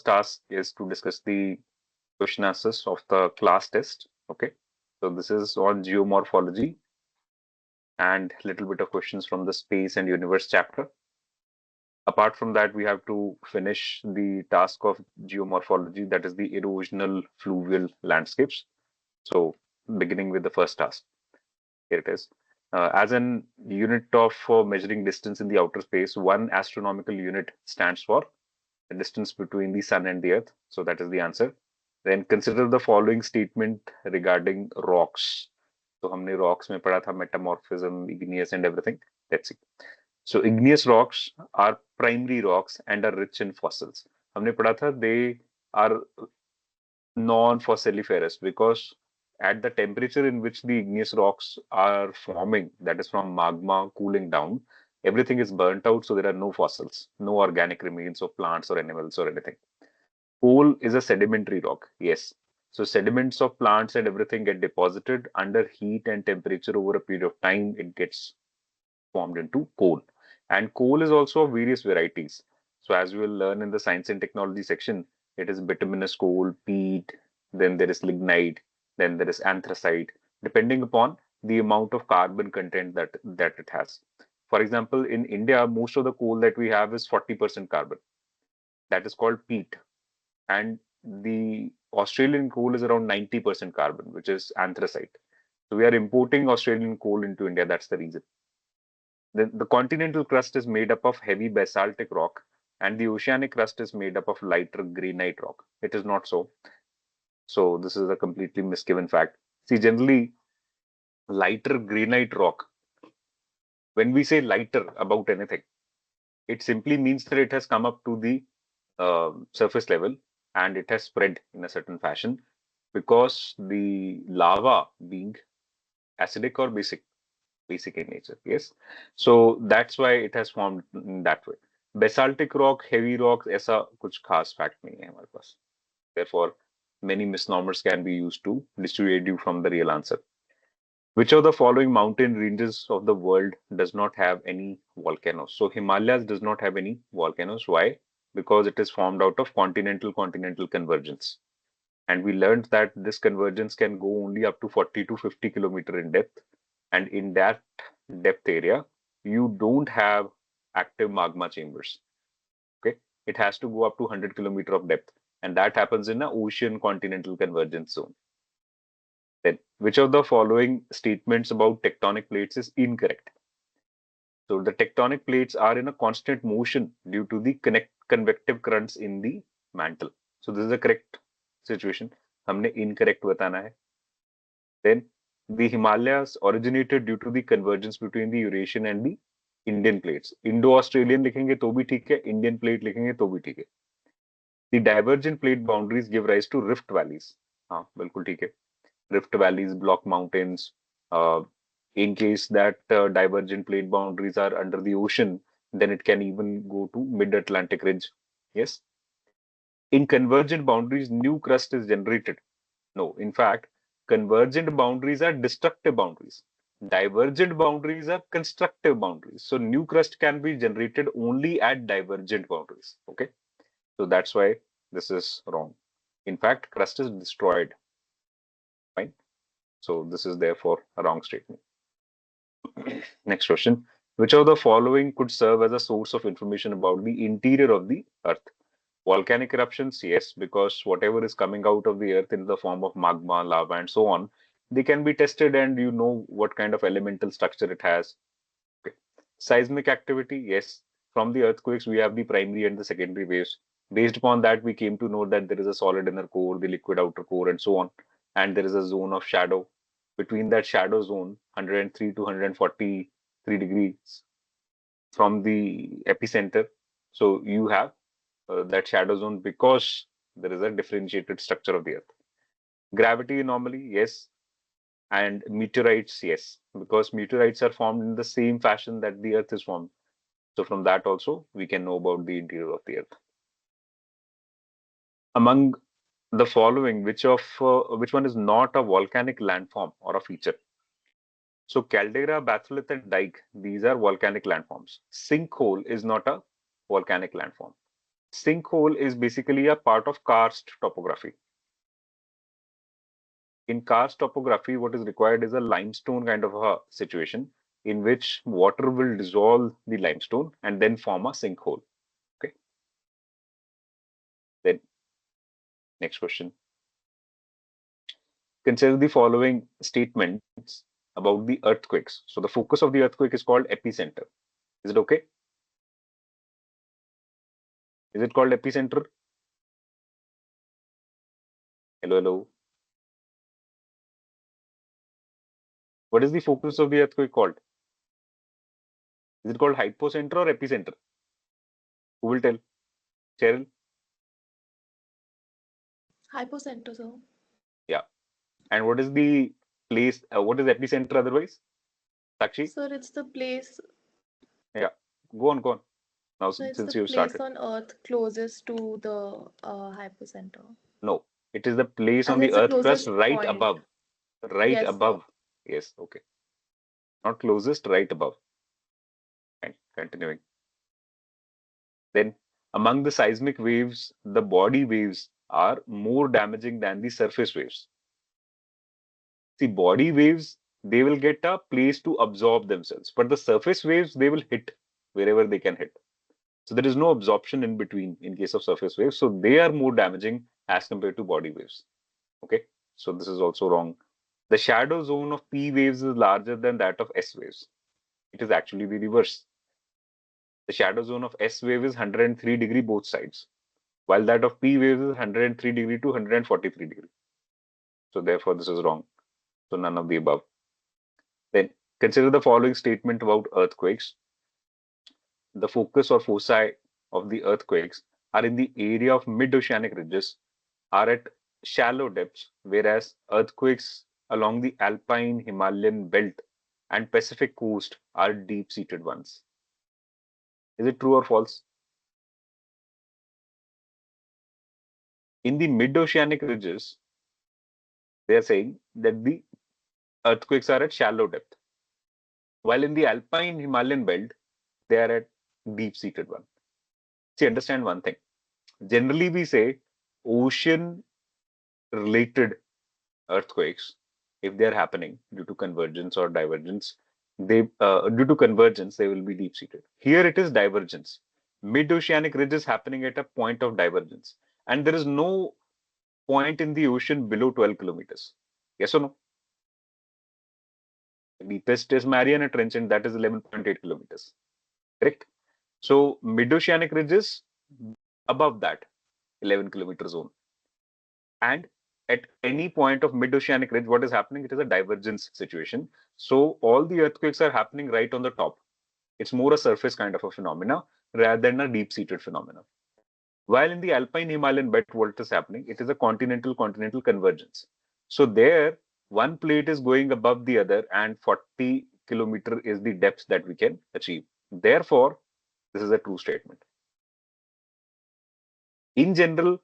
first task is to discuss the question answers of the class test. Okay, so this is on geomorphology and little bit of questions from the space and universe chapter. Apart from that, we have to finish the task of geomorphology, that is the erosional fluvial landscapes. So, beginning with the first task, here it is. As an unit of measuring distance in the outer space, one astronomical unit stands for the distance between the sun and the earth. So, that is the answer. Then consider the following statement regarding rocks. तो हमने rocks में पढ़ा था metamorphism, igneous and everything. Let's see. So igneous rocks are primary rocks and are rich in fossils. हमने पढ़ा था they are non-fossiliferous because at the temperature in which the igneous rocks are forming, that is from magma cooling down, everything is burnt out, so there are no fossils, no organic remains of plants or animals or anything. Coal is a sedimentary rock, yes. So sediments of plants and everything get deposited under heat and temperature over a period of time. It gets formed into coal. And coal is also of various varieties. So as we will learn in the science and technology section, it is bituminous coal, peat, then there is lignite, then there is anthracite, depending upon the amount of carbon content that it has. For example, in India, most of the coal that we have is 40% carbon. That is called peat. And the Australian coal is around 90% carbon, which is anthracite. So we are importing Australian coal into India. That's the reason. The continental crust is made up of heavy basaltic rock, and the oceanic crust is made up of lighter granite rock. It is not so. So this is a completely misgiven fact. See, generally, lighter granite rock, when we say lighter about anything, it simply means that it has come up to the surface level and it has spread in a certain fashion because the lava being acidic or basic in nature, yes. So that's why it has formed in that way. Basaltic rock, heavy rock, ऐसा कुछ खास fact नहीं है हमारे पास. Therefore, many misnomers can be used to dissuade you from the real answer. Which of the following mountain ranges of the world does not have any volcanoes? So Himalayas does not have any volcanoes. Why? Because it is formed out of continental convergence. And we learned that this convergence can go only up to 40 to 50 kilometer in depth. And in that depth area, you don't have active magma chambers. Okay, it has to go up to 100 kilometer of depth, and that happens in an ocean continental convergence zone. Then, which of the following statements about tectonic plates is incorrect? So the tectonic plates are in a constant motion due to the convective currents in the mantle. So this is the correct situation. हमने incorrect बताना है. Then the Himalayas originated due to the convergence between the Eurasian and the Indian plates. Indo-Australian लिखेंगे तो भी ठीक है, Indian plate लिखेंगे तो भी ठीक है. The divergent plate boundaries give rise to rift valleys. हाँ, बिल्कुल ठीक है. Rift valleys block mountains. In case that divergent plate boundaries are under the ocean, then it can even go to mid-Atlantic ridge. Yes. In convergent boundaries, new crust is generated. No, in fact, convergent boundaries are destructive boundaries. Divergent boundaries are constructive boundaries. So new crust can be generated only at divergent boundaries. Okay. So that's why this is wrong. In fact, crust is destroyed. Fine. So this is therefore a wrong statement. Next question. Which of the following could serve as a source of information about the interior of the earth? Volcanic eruptions, yes, because whatever is coming out of the earth in the form of magma, lava, and so on, they can be tested and you know what kind of elemental structure it has. Okay. Seismic activity, yes. From the earthquakes, we have the primary and the secondary waves. Based upon that, we came to know that there is a solid inner core, the liquid outer core, and so on. And there is a zone of shadow. Between that shadow zone, 103 to 143 degrees from the epicenter. So you have that shadow zone because there is a differentiated structure of the earth. Gravity anomaly, yes. And meteorites, yes, because meteorites are formed in the same fashion that the earth is formed. So from that also, we can know about the interior of the earth. Among the following, which one is not a volcanic landform or a feature? So caldera, batholith, and dike, these are volcanic landforms. Sinkhole is not a volcanic landform. Sinkhole is basically a part of karst topography. In karst topography, what is required is a limestone kind of a situation in which water will dissolve the limestone and then form a sinkhole. Okay. Then next question. Consider the following statements about the earthquakes. So the focus of the earthquake is called epicenter. Is it okay? Is it called epicenter? Hello, hello. What is the focus of the earthquake called? Is it called hypocenter or epicenter? Who will tell? Cheryl? Hypocenter, sir. Yeah. And what is the place? What is epicenter otherwise? Sakshi? Sir, it's the place. Yeah. Go on, go on. Now, So it's the since you've place started. on Earth closest to the hypocenter. No, it is the place As on in, the it's the earth crust closest right point. above. Right Yes, sir. above. Yes, okay. Not closest, right above. Fine. Continuing. Then, among the seismic waves, the body waves are more damaging than the surface waves. See, body waves, they will get a place to absorb themselves, but the surface waves, they will hit wherever they can hit. So there is no absorption in between in case of surface waves. So they are more damaging as compared to body waves. Okay. So this is also wrong. The shadow zone of P waves is larger than that of S waves. It is actually the reverse. The shadow zone of S wave is 103° both sides, while that of P waves is 103° to 143°. So therefore, this is wrong. So none of the above. Then consider the following statement about earthquakes. The focus or foci of the earthquakes are in the area of mid-oceanic ridges, are at shallow depths, whereas earthquakes along the Alpine Himalayan belt and Pacific coast are deep-seated ones. Is it true or false? In the mid-oceanic ridges, they are saying that the earthquakes are at shallow depth, while in the Alpine Himalayan belt, they are at deep-seated one. See, understand one thing. Generally, we say ocean-related earthquakes, if they are happening due to convergence or divergence, they due to convergence they will be deep seated. Here it is divergence. Mid-oceanic ridge is happening at a point of divergence, and there is no point in the ocean below 12 kilometers. Yes or no? The deepest is Mariana Trench, and that is 11.8 kilometers. Correct. So mid-oceanic ridge is above that 11-kilometer zone. And at any point of mid-oceanic ridge, what is happening? It is a divergence situation. So all the earthquakes are happening right on the top. It's more a surface kind of a phenomena rather than a deep-seated phenomena. While in the Alpine Himalayan belt, what is happening? It is a continental convergence. So there, one plate is going above the other, and 40-kilometer is the depth that we can achieve. Therefore, this is a true statement. In general,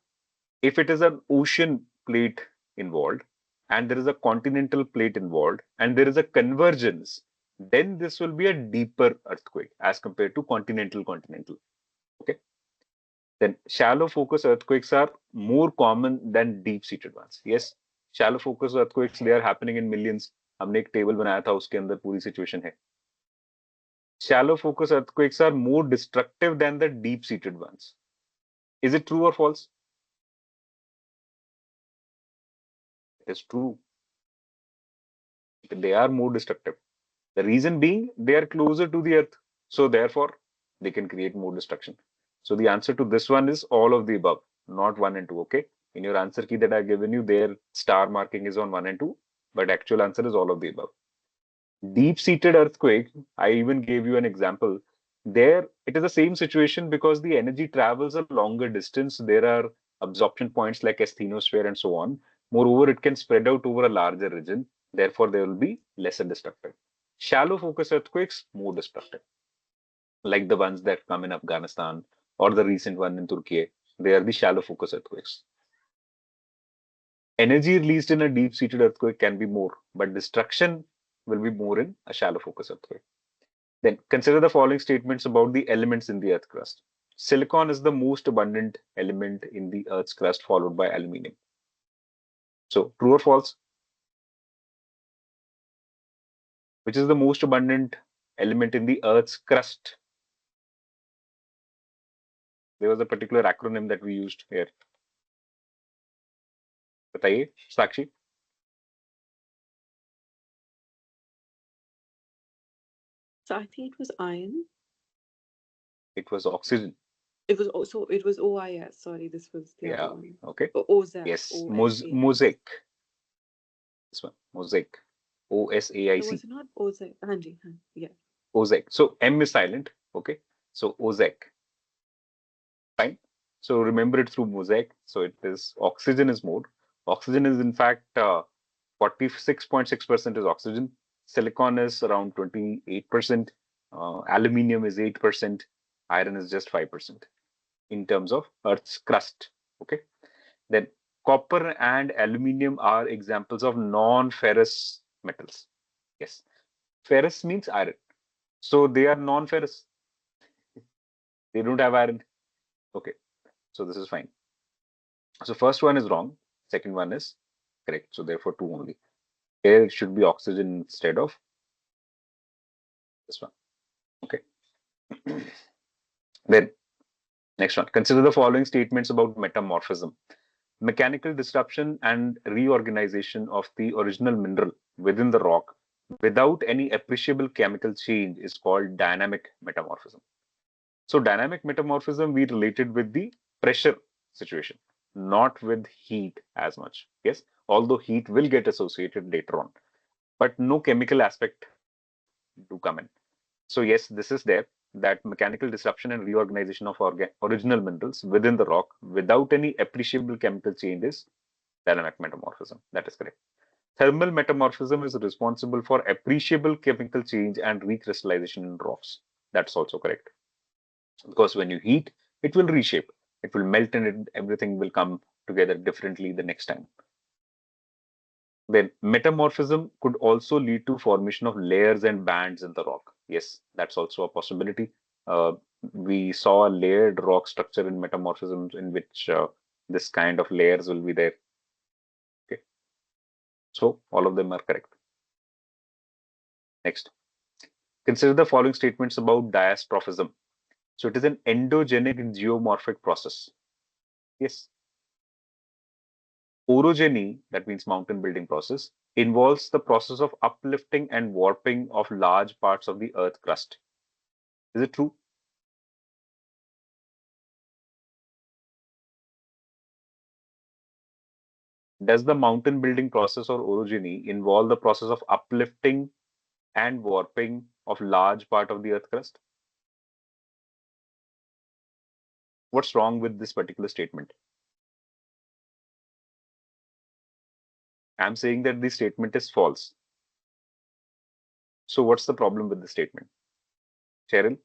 if it is an ocean plate involved and there is a continental plate involved and there is a convergence, then this will be a deeper earthquake as compared to continental. Okay. Then shallow focus earthquakes are more common than deep seated ones. Yes, shallow focus earthquakes, they are happening in millions. हमने एक table बनाया था उसके अंदर पूरी situation है. Shallow focus earthquakes are more destructive than the deep seated ones. Is it true or false? It is true. They are more destructive. The reason being they are closer to the earth. So therefore, they can create more destruction. So the answer to this one is all of the above, not one and two. Okay. In your answer key that I've given you, their star marking is on one and two, but actual answer is all of the above. Deep-seated earthquake, I even gave you an example. There, it is the same situation because the energy travels a longer distance. There are absorption points like asthenosphere and so on. Moreover, it can spread out over a larger region. Therefore, they will be lesser destructive. Shallow focus earthquakes, more destructive, like the ones that come in Afghanistan or the recent one in Turkey. They are the shallow focus earthquakes. Energy released in a deep-seated earthquake can be more, but destruction will be more in a shallow focus earthquake. Then consider the following statements about the elements in the earth crust. Silicon is the most abundant element in the Earth's crust, followed by aluminium. So, true or false? Which is the most abundant element in the Earth's crust? There was a particular acronym that we used here. बताइए, Sakshi? So I think it was iron. It was oxygen. It was also it was OIS. Sorry, this was the other Yeah. one. Okay. OZAC. Yes. OSAIC. Mosaic. This one. Mosaic. So OSAIC. was it not OZAC? Hanji, yeah. Ozek. So M is silent. Okay. So Ozek. Fine. So remember it through mosaic. So it is oxygen is more. Oxygen is in fact 46.6% is oxygen. Silicon is around 28%. Aluminium is 8%. Iron is just 5% in terms of Earth's crust. Okay. Then copper and aluminium are examples of non-ferrous metals. Yes. Ferrous means iron. So they are non-ferrous. They don't have iron. Okay. So this is fine. So first one is wrong. Second one is correct. So therefore two only. Here it should be oxygen instead of this one. Okay. Then next one. Consider the following statements about metamorphism. Mechanical disruption and reorganization of the original mineral within the rock without any appreciable chemical change is called dynamic metamorphism. So dynamic metamorphism we related with the pressure situation, not with heat as much. Yes, although heat will get associated later on, but no chemical aspect do come in. So yes, this is there, that mechanical disruption and reorganization of original minerals within the rock without any appreciable chemical changes, dynamic metamorphism. That is correct. Thermal metamorphism is responsible for appreciable chemical change and recrystallization in rocks. That's also correct. Because when you heat, it will reshape, it will melt, and everything will come together differently the next time. Then metamorphism could also lead to formation of layers and bands in the rock. Yes, that's also a possibility. Uh, we saw a layered rock structure in metamorphism in which this kind of layers will be there. Okay, so all of them are correct. Next, consider the following statements about diastrophism. So it is an endogenic geomorphic process. Yes, orogeny, that means mountain building process, involves the process of uplifting and warping of large parts of the earth crust. Is it true? Does the mountain building process or orogeny involve the process of uplifting and warping of large part of the earth crust? What's wrong with this particular statement? I'm saying that the statement is false. So what's the problem with the statement? Cheryl,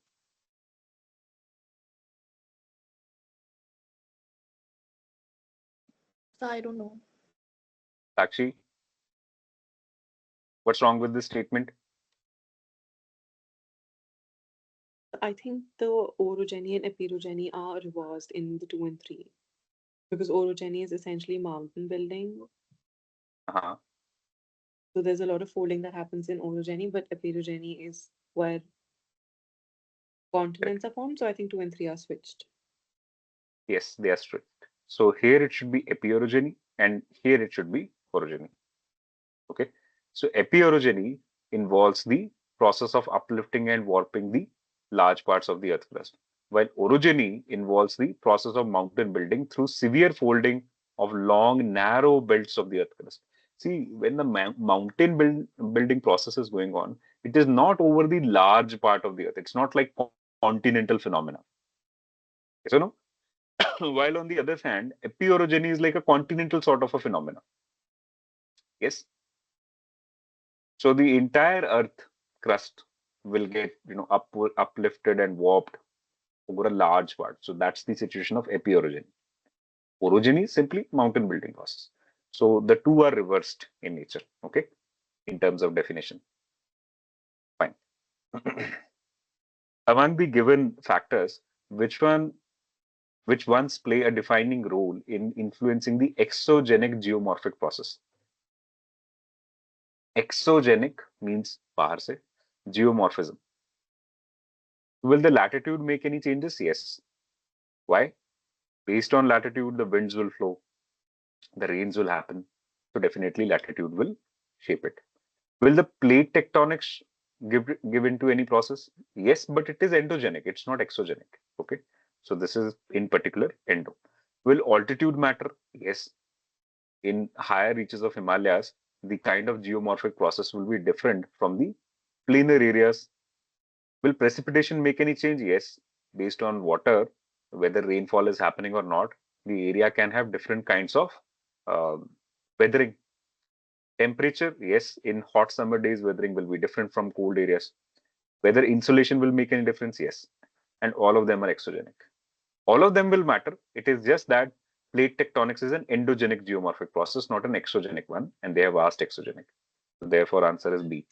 So I don't know. Sakshi, what's wrong with this statement? I think the orogeny and epirogeny are reversed in the 2 and 3 because orogeny is essentially mountain building. Uh-huh. So there's a lot of folding that happens in orogeny, but epirogeny is where Correct. continents are formed. So I think 2 and 3 are switched. Yes, they are strict. So here it should be epiorogeny and here it should be orogeny. Okay. So epiorogeny involves the process of uplifting and warping the large parts of the earth crust, while orogeny involves the process of mountain building through severe folding of long, narrow belts of the earth crust. See, when the mountain building process is going on, it is not over the large part of the earth. It's not like continental phenomena. Yes or no? While on the other hand, epiorogeny is like a continental sort of a phenomena. Yes. So the entire Earth crust will get, uplifted and warped over a large part. So that's the situation of epiorogeny. Orogeny is simply mountain building process. So the two are reversed in nature. Okay, in terms of definition. Fine. Among the given factors, which one which ones play a defining role in influencing the exogenic geomorphic process. Exogenic means bahar se, geomorphism. Will the latitude make any changes? Yes. Why? Based on latitude, the winds will flow, the rains will happen. So definitely latitude will shape it. Will the plate tectonics give into any process? Yes, but it is endogenic. It's not exogenic. Okay. So this is in particular endo. Will altitude matter? Yes. In higher reaches of Himalayas, the kind of geomorphic process will be different from the planar areas. Will precipitation make any change? Yes. Based on water, whether rainfall is happening or not, the area can have different kinds of um weathering. Temperature, yes, in hot summer days, weathering will be different from cold areas. Whether insulation will make any difference, yes. And all of them are exogenic. All of them will matter. It is just that plate tectonics is an endogenic geomorphic process, not an exogenic one, and they have asked exogenic. So therefore, answer is B.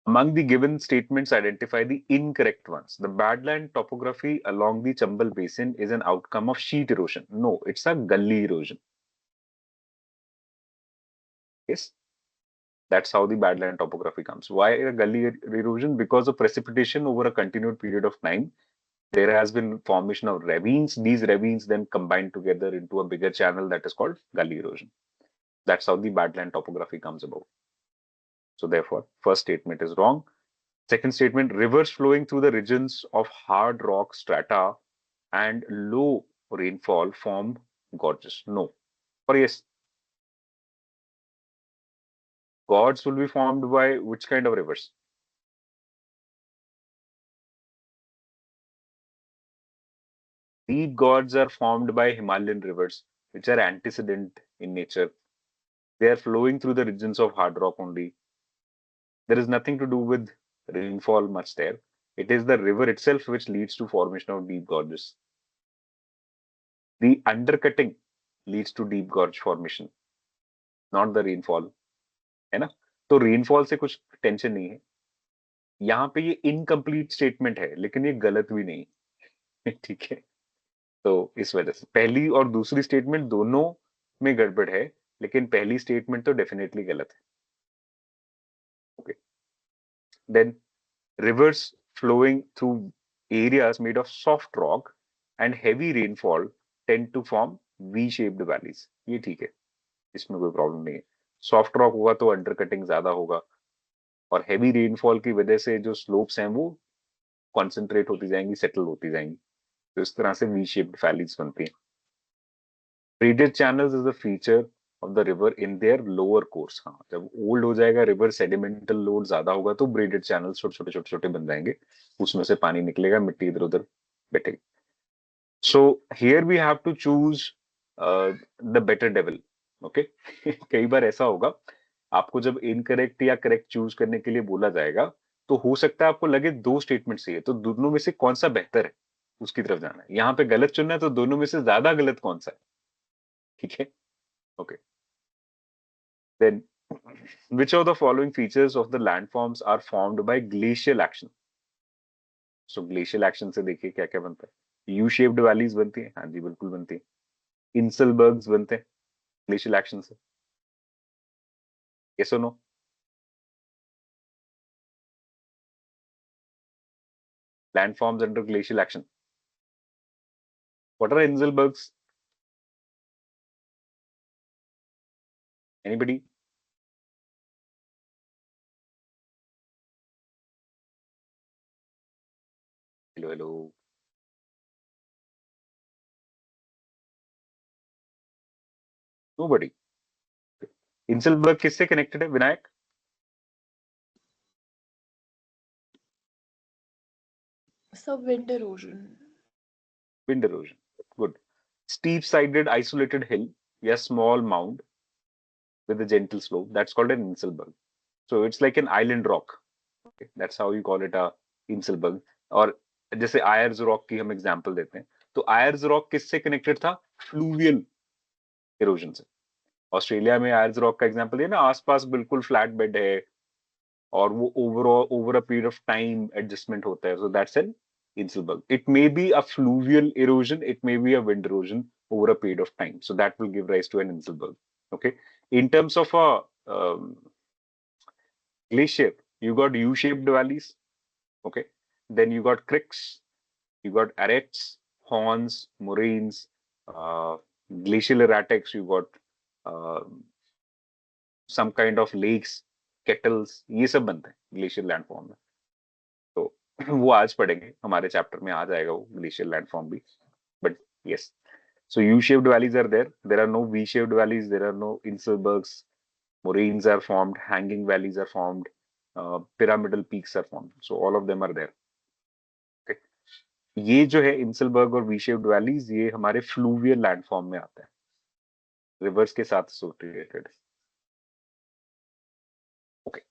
Among the given statements, identify the incorrect ones. The badland topography along the Chambal Basin is an outcome of sheet erosion. No, it's a gully erosion. Yes, that's how the badland topography comes. Why a gully erosion? Because of precipitation over a continued period of time. There has been formation of ravines. These ravines then combine together into a bigger channel that is called gully erosion. That's how the badland topography comes about. So therefore, first statement is wrong. Second statement, rivers flowing through the regions of hard rock strata and low rainfall form gorges. No. Or yes, gorges will be formed by which kind of rivers? Deep gorges are formed by Himalayan rivers, which are antecedent in nature. They are flowing through the regions of hard rock only. There is nothing to do with rainfall much there. It is the river itself which leads to formation of deep gorges. The undercutting leads to deep gorge formation, not the rainfall. है ना? तो rainfall से कुछ tension नहीं है. यहाँ पे ये इनकम्प्लीट स्टेटमेंट है, लेकिन ये गलत भी नहीं है. ठीक है. तो इस वजह से पहली और दूसरी स्टेटमेंट दोनों में गड़बड़ है, लेकिन पहली स्टेटमेंट तो डेफिनेटली गलत है. Okay. Then rivers flowing through areas made of soft rock and heavy rainfall tend to form V-shaped valleys. ये ठीक है, इसमें कोई प्रॉब्लम नहीं है. सॉफ्ट रॉक होगा तो अंडरकटिंग ज्यादा होगा, और हैवी रेनफॉल की वजह से जो स्लोप्स हैं वो कॉन्सेंट्रेट होती जाएंगी, सेटल होती जाएंगी. तो इस तरह से वी शेप्ड वैलीज बनती हैं. Braided channels is a feature of the river in their lower course. हाँ, जब ओल्ड हो जाएगा रिवर, सेडिमेंटल लोड ज्यादा होगा तो ब्रेडेड चैनल्स छोटे छोटे छोटे छोटे बन जाएंगे, उसमें से पानी निकलेगा, मिट्टी इधर उधर बैठेगी. So here we have to choose the better devil. Okay. कई बार ऐसा होगा, आपको जब इनकरेक्ट या करेक्ट चूज करने के लिए बोला जाएगा, तो हो सकता है आपको लगे दो स्टेटमेंट सही है, तो दोनों में से कौन सा बेहतर है उसकी तरफ जाना है. यहाँ पे गलत चुनना है, तो दोनों में से ज्यादा गलत कौन सा है. ठीक है. Okay. Then which of the following features of the landforms are formed by glacial action? So glacial action से देखिए क्या क्या बनता है. यू शेप्ड वैलीज बनती है. हाँ जी, बिल्कुल बनती है. इंसलबर्ग्स बनते हैं ग्लेशियल एक्शन से. यस और no? Landforms under glacial action. What are Inselbergs? Anybody? Hello, hello. Nobody. Inselberg किससे connected है, Vinayak? So wind erosion. Wind erosion. Good. Steep-sided isolated hill, yes, small mound with a gentle slope. That's called an Inselberg. So it's like an island rock. Okay? That's how you call it a Inselberg. और जैसे Ayers Rock की हम example देते हैं, तो Ayers Rock किससे connected था? Fluvial erosion से. ऑस्ट्रेलिया में आयर्स रॉक का एग्जांपल दिया ना, आसपास बिल्कुल फ्लैट बेड है और वो overall over a period of time adjustment होता है. So that's an Inselberg. It may be a fluvial erosion, it may be a wind erosion over a period of time. So that will give rise to an Inselberg. Okay. In terms of a glacier, you got U-shaped valleys. Okay. Then you got cricks, you got arêtes, horns, moraines, uh, glacial erratics, you got uh, some kind of lakes, kettles, ये सब बनते हैं glacier landform में. तो वो आज पढ़ेंगे, हमारे चैप्टर में आ जाएगा वो ग्लेशियर लैंडफॉर्म भी. But yes, so U-shaped valleys are there. There are no V-shaped valleys. There are no inselbergs. Moraines are formed. Hanging valleys are formed. Pyramidal peaks are formed. So all of them are there. Okay. ये जो है inselberg और V shaped valleys, ये हमारे fluvial landform में आता है, reverse के साथ associated. Okay.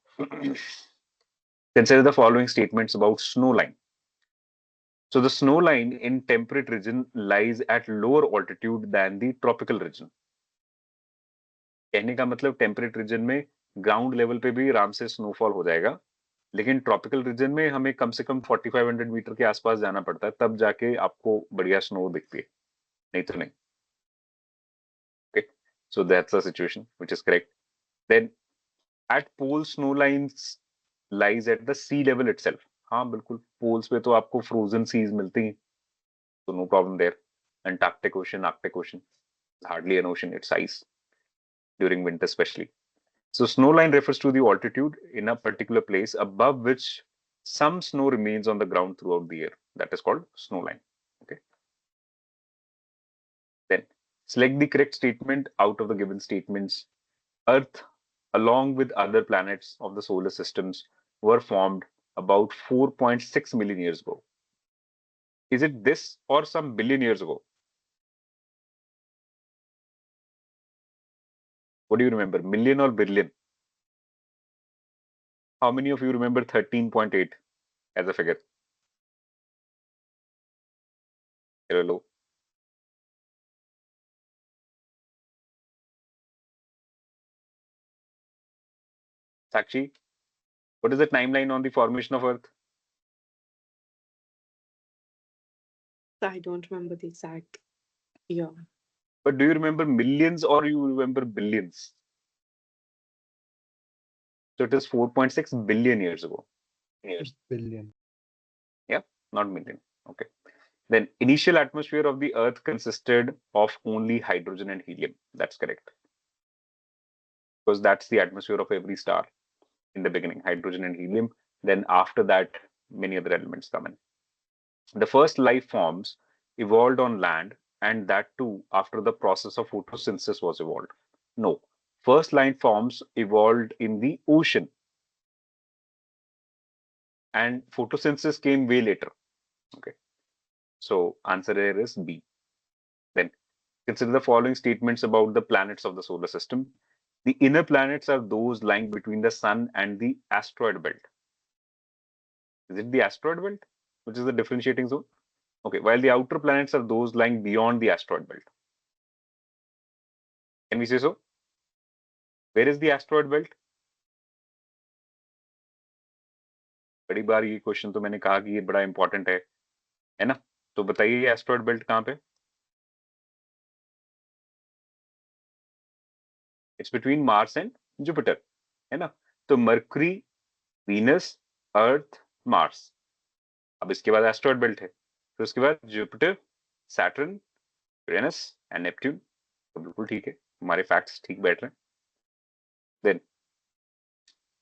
Consider the following statements about snow line. So the snow line in temperate region lies at lower altitude than the tropical region. कहने का मतलब टेम्परेट रीजन में ग्राउंड लेवल पे भी आराम से स्नोफॉल हो जाएगा, लेकिन ट्रॉपिकल रीजन में हमें कम से कम 4500 मीटर के आसपास जाना पड़ता है, तब जाके आपको बढ़िया स्नो दिखती है, नहीं तो नहीं. Okay, so that's the situation which is correct. Then at pole snow lines lies at the sea level itself. हाँ बिल्कुल, पोल्स पे तो आपको फ्रोजन सीज मिलती हैं, तो no problem there. Antarctic ocean, Arctic ocean, hardly an ocean, it's ice during winter specially. So snow line refers to the altitude in a particular place above which some snow remains on the ground throughout the year. That is called snow line. Okay. Then select the correct statement out of the given statements. Earth, along with other planets of the solar systems, were formed about 4.6 million years ago. Is it this or some billion years ago? What do you remember? Million or billion? How many of you remember 13.8 as a figure? Hello. Sakshi, what is the timeline on the formation of Earth? I don't remember the exact year. But do you remember millions or you remember billions? So it is 4.6 billion years ago. It's billion. Yeah, not million. Okay. Then initial atmosphere of the Earth consisted of only hydrogen and helium. That's correct. Because that's the atmosphere of every star in the beginning, hydrogen and helium. Then after that, many other elements come in. The first life forms evolved on land, and that too after the process of photosynthesis was evolved. No, first life forms evolved in the ocean, and photosynthesis came way later. Okay, so answer here is B. Then consider the following statements about the planets of the solar system. The inner planets are those lying between the sun and the asteroid belt. Is it the asteroid belt, which is the differentiating zone? Okay, while the outer planets are those lying beyond the asteroid belt. Can we say so? Where is the asteroid belt? बड़ी बार ये question तो मैंने कहा कि ये बड़ा important है ना? तो बताइए एस्ट्रॉइड बेल्ट कहाँ पे? It's between Mars and Jupiter, है ना? तो मरकरी, वीनस, अर्थ, मार्स. अब इसके बाद एस्ट्रॉइड बेल्ट है, फिर उसके बाद Jupiter, Saturn, Uranus and Neptune. तो बिल्कुल ठीक है, हमारे फैक्ट्स ठीक बैठ रहे हैं. Then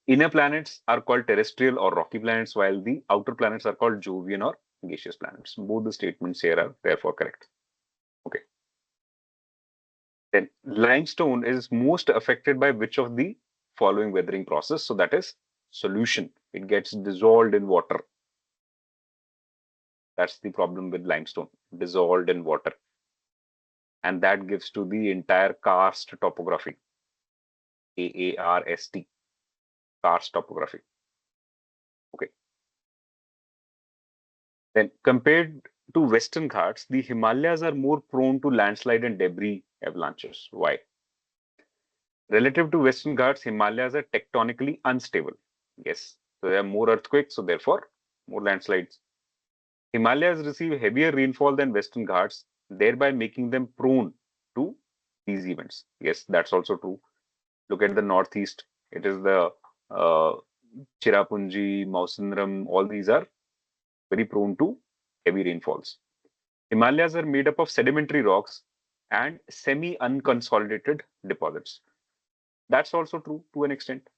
inner planets are called terrestrial or rocky planets, while the outer planets are called Jovian or gaseous planets. Both the statements here are therefore correct. Okay. Then limestone is most affected by which of the following weathering process? So that is solution. It gets dissolved in water. That's the problem with limestone, dissolved in water. And that gives to the entire karst topography. Karst, karst topography. Okay. Then compared to Western Ghats, the Himalayas are more prone to landslide and debris avalanches. Why? Relative to Western Ghats, Himalayas are tectonically unstable. Yes, so there are more earthquakes, so therefore more landslides. Himalayas receive heavier rainfall than Western Ghats, thereby making them prone to these events. Yes, that's also true. Look at the Northeast. It is the uh, Chirapunji, Mausandram, all these are very prone to heavy rainfalls. Himalayas are made up of sedimentary rocks and semi-unconsolidated deposits. That's also true to an extent.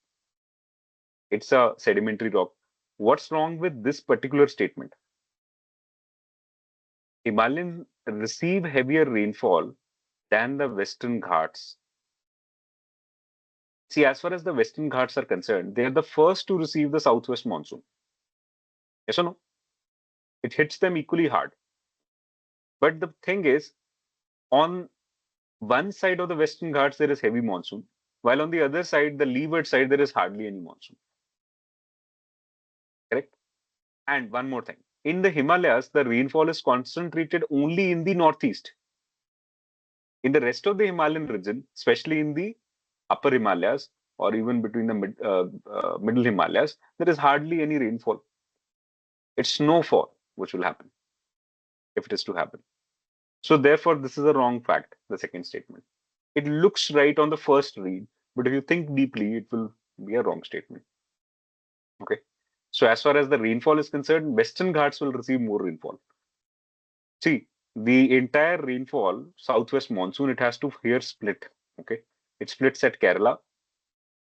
It's a sedimentary rock. What's wrong with this particular statement? Himalayans receive heavier rainfall than the Western Ghats. See, as far as the Western Ghats are concerned, they are the first to receive the southwest monsoon. Yes or no? It hits them equally hard. But the thing is, on one side of the Western Ghats, there is heavy monsoon, while on the other side, the leeward side, there is hardly any monsoon. Correct? And one more thing. In the Himalayas, the rainfall is concentrated only in the northeast. In the rest of the Himalayan region, especially in the upper Himalayas or even between the middle Himalayas, there is hardly any rainfall. It's snowfall which will happen if it is to happen. So therefore, this is a wrong fact, the second statement. It looks right on the first read, but if you think deeply, it will be a wrong statement. Okay. So as far as the rainfall is concerned, Western Ghats will receive more rainfall. See, the entire rainfall, southwest monsoon, it has to here split. Okay. It splits at Kerala.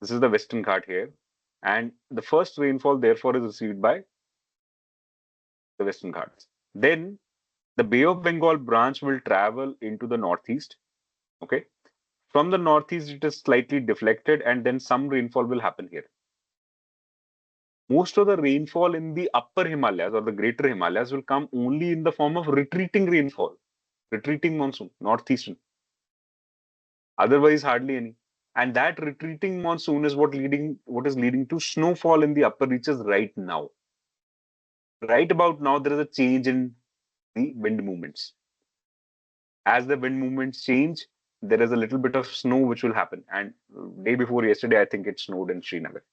This is the Western Ghat here. And the first rainfall, therefore, is received by the Western Ghats. Then the Bay of Bengal branch will travel into the northeast. Okay. From the northeast, it is slightly deflected, and then some rainfall will happen here. Most of the rainfall in the upper Himalayas or the greater Himalayas will come only in the form of retreating rainfall, retreating monsoon, northeastern. Otherwise, hardly any. And that retreating monsoon is what is leading to snowfall in the upper reaches right now. Right about now, there is a change in the wind movements. As the wind movements change, there is a little bit of snow which will happen. And day before yesterday, I think it snowed in Srinagar.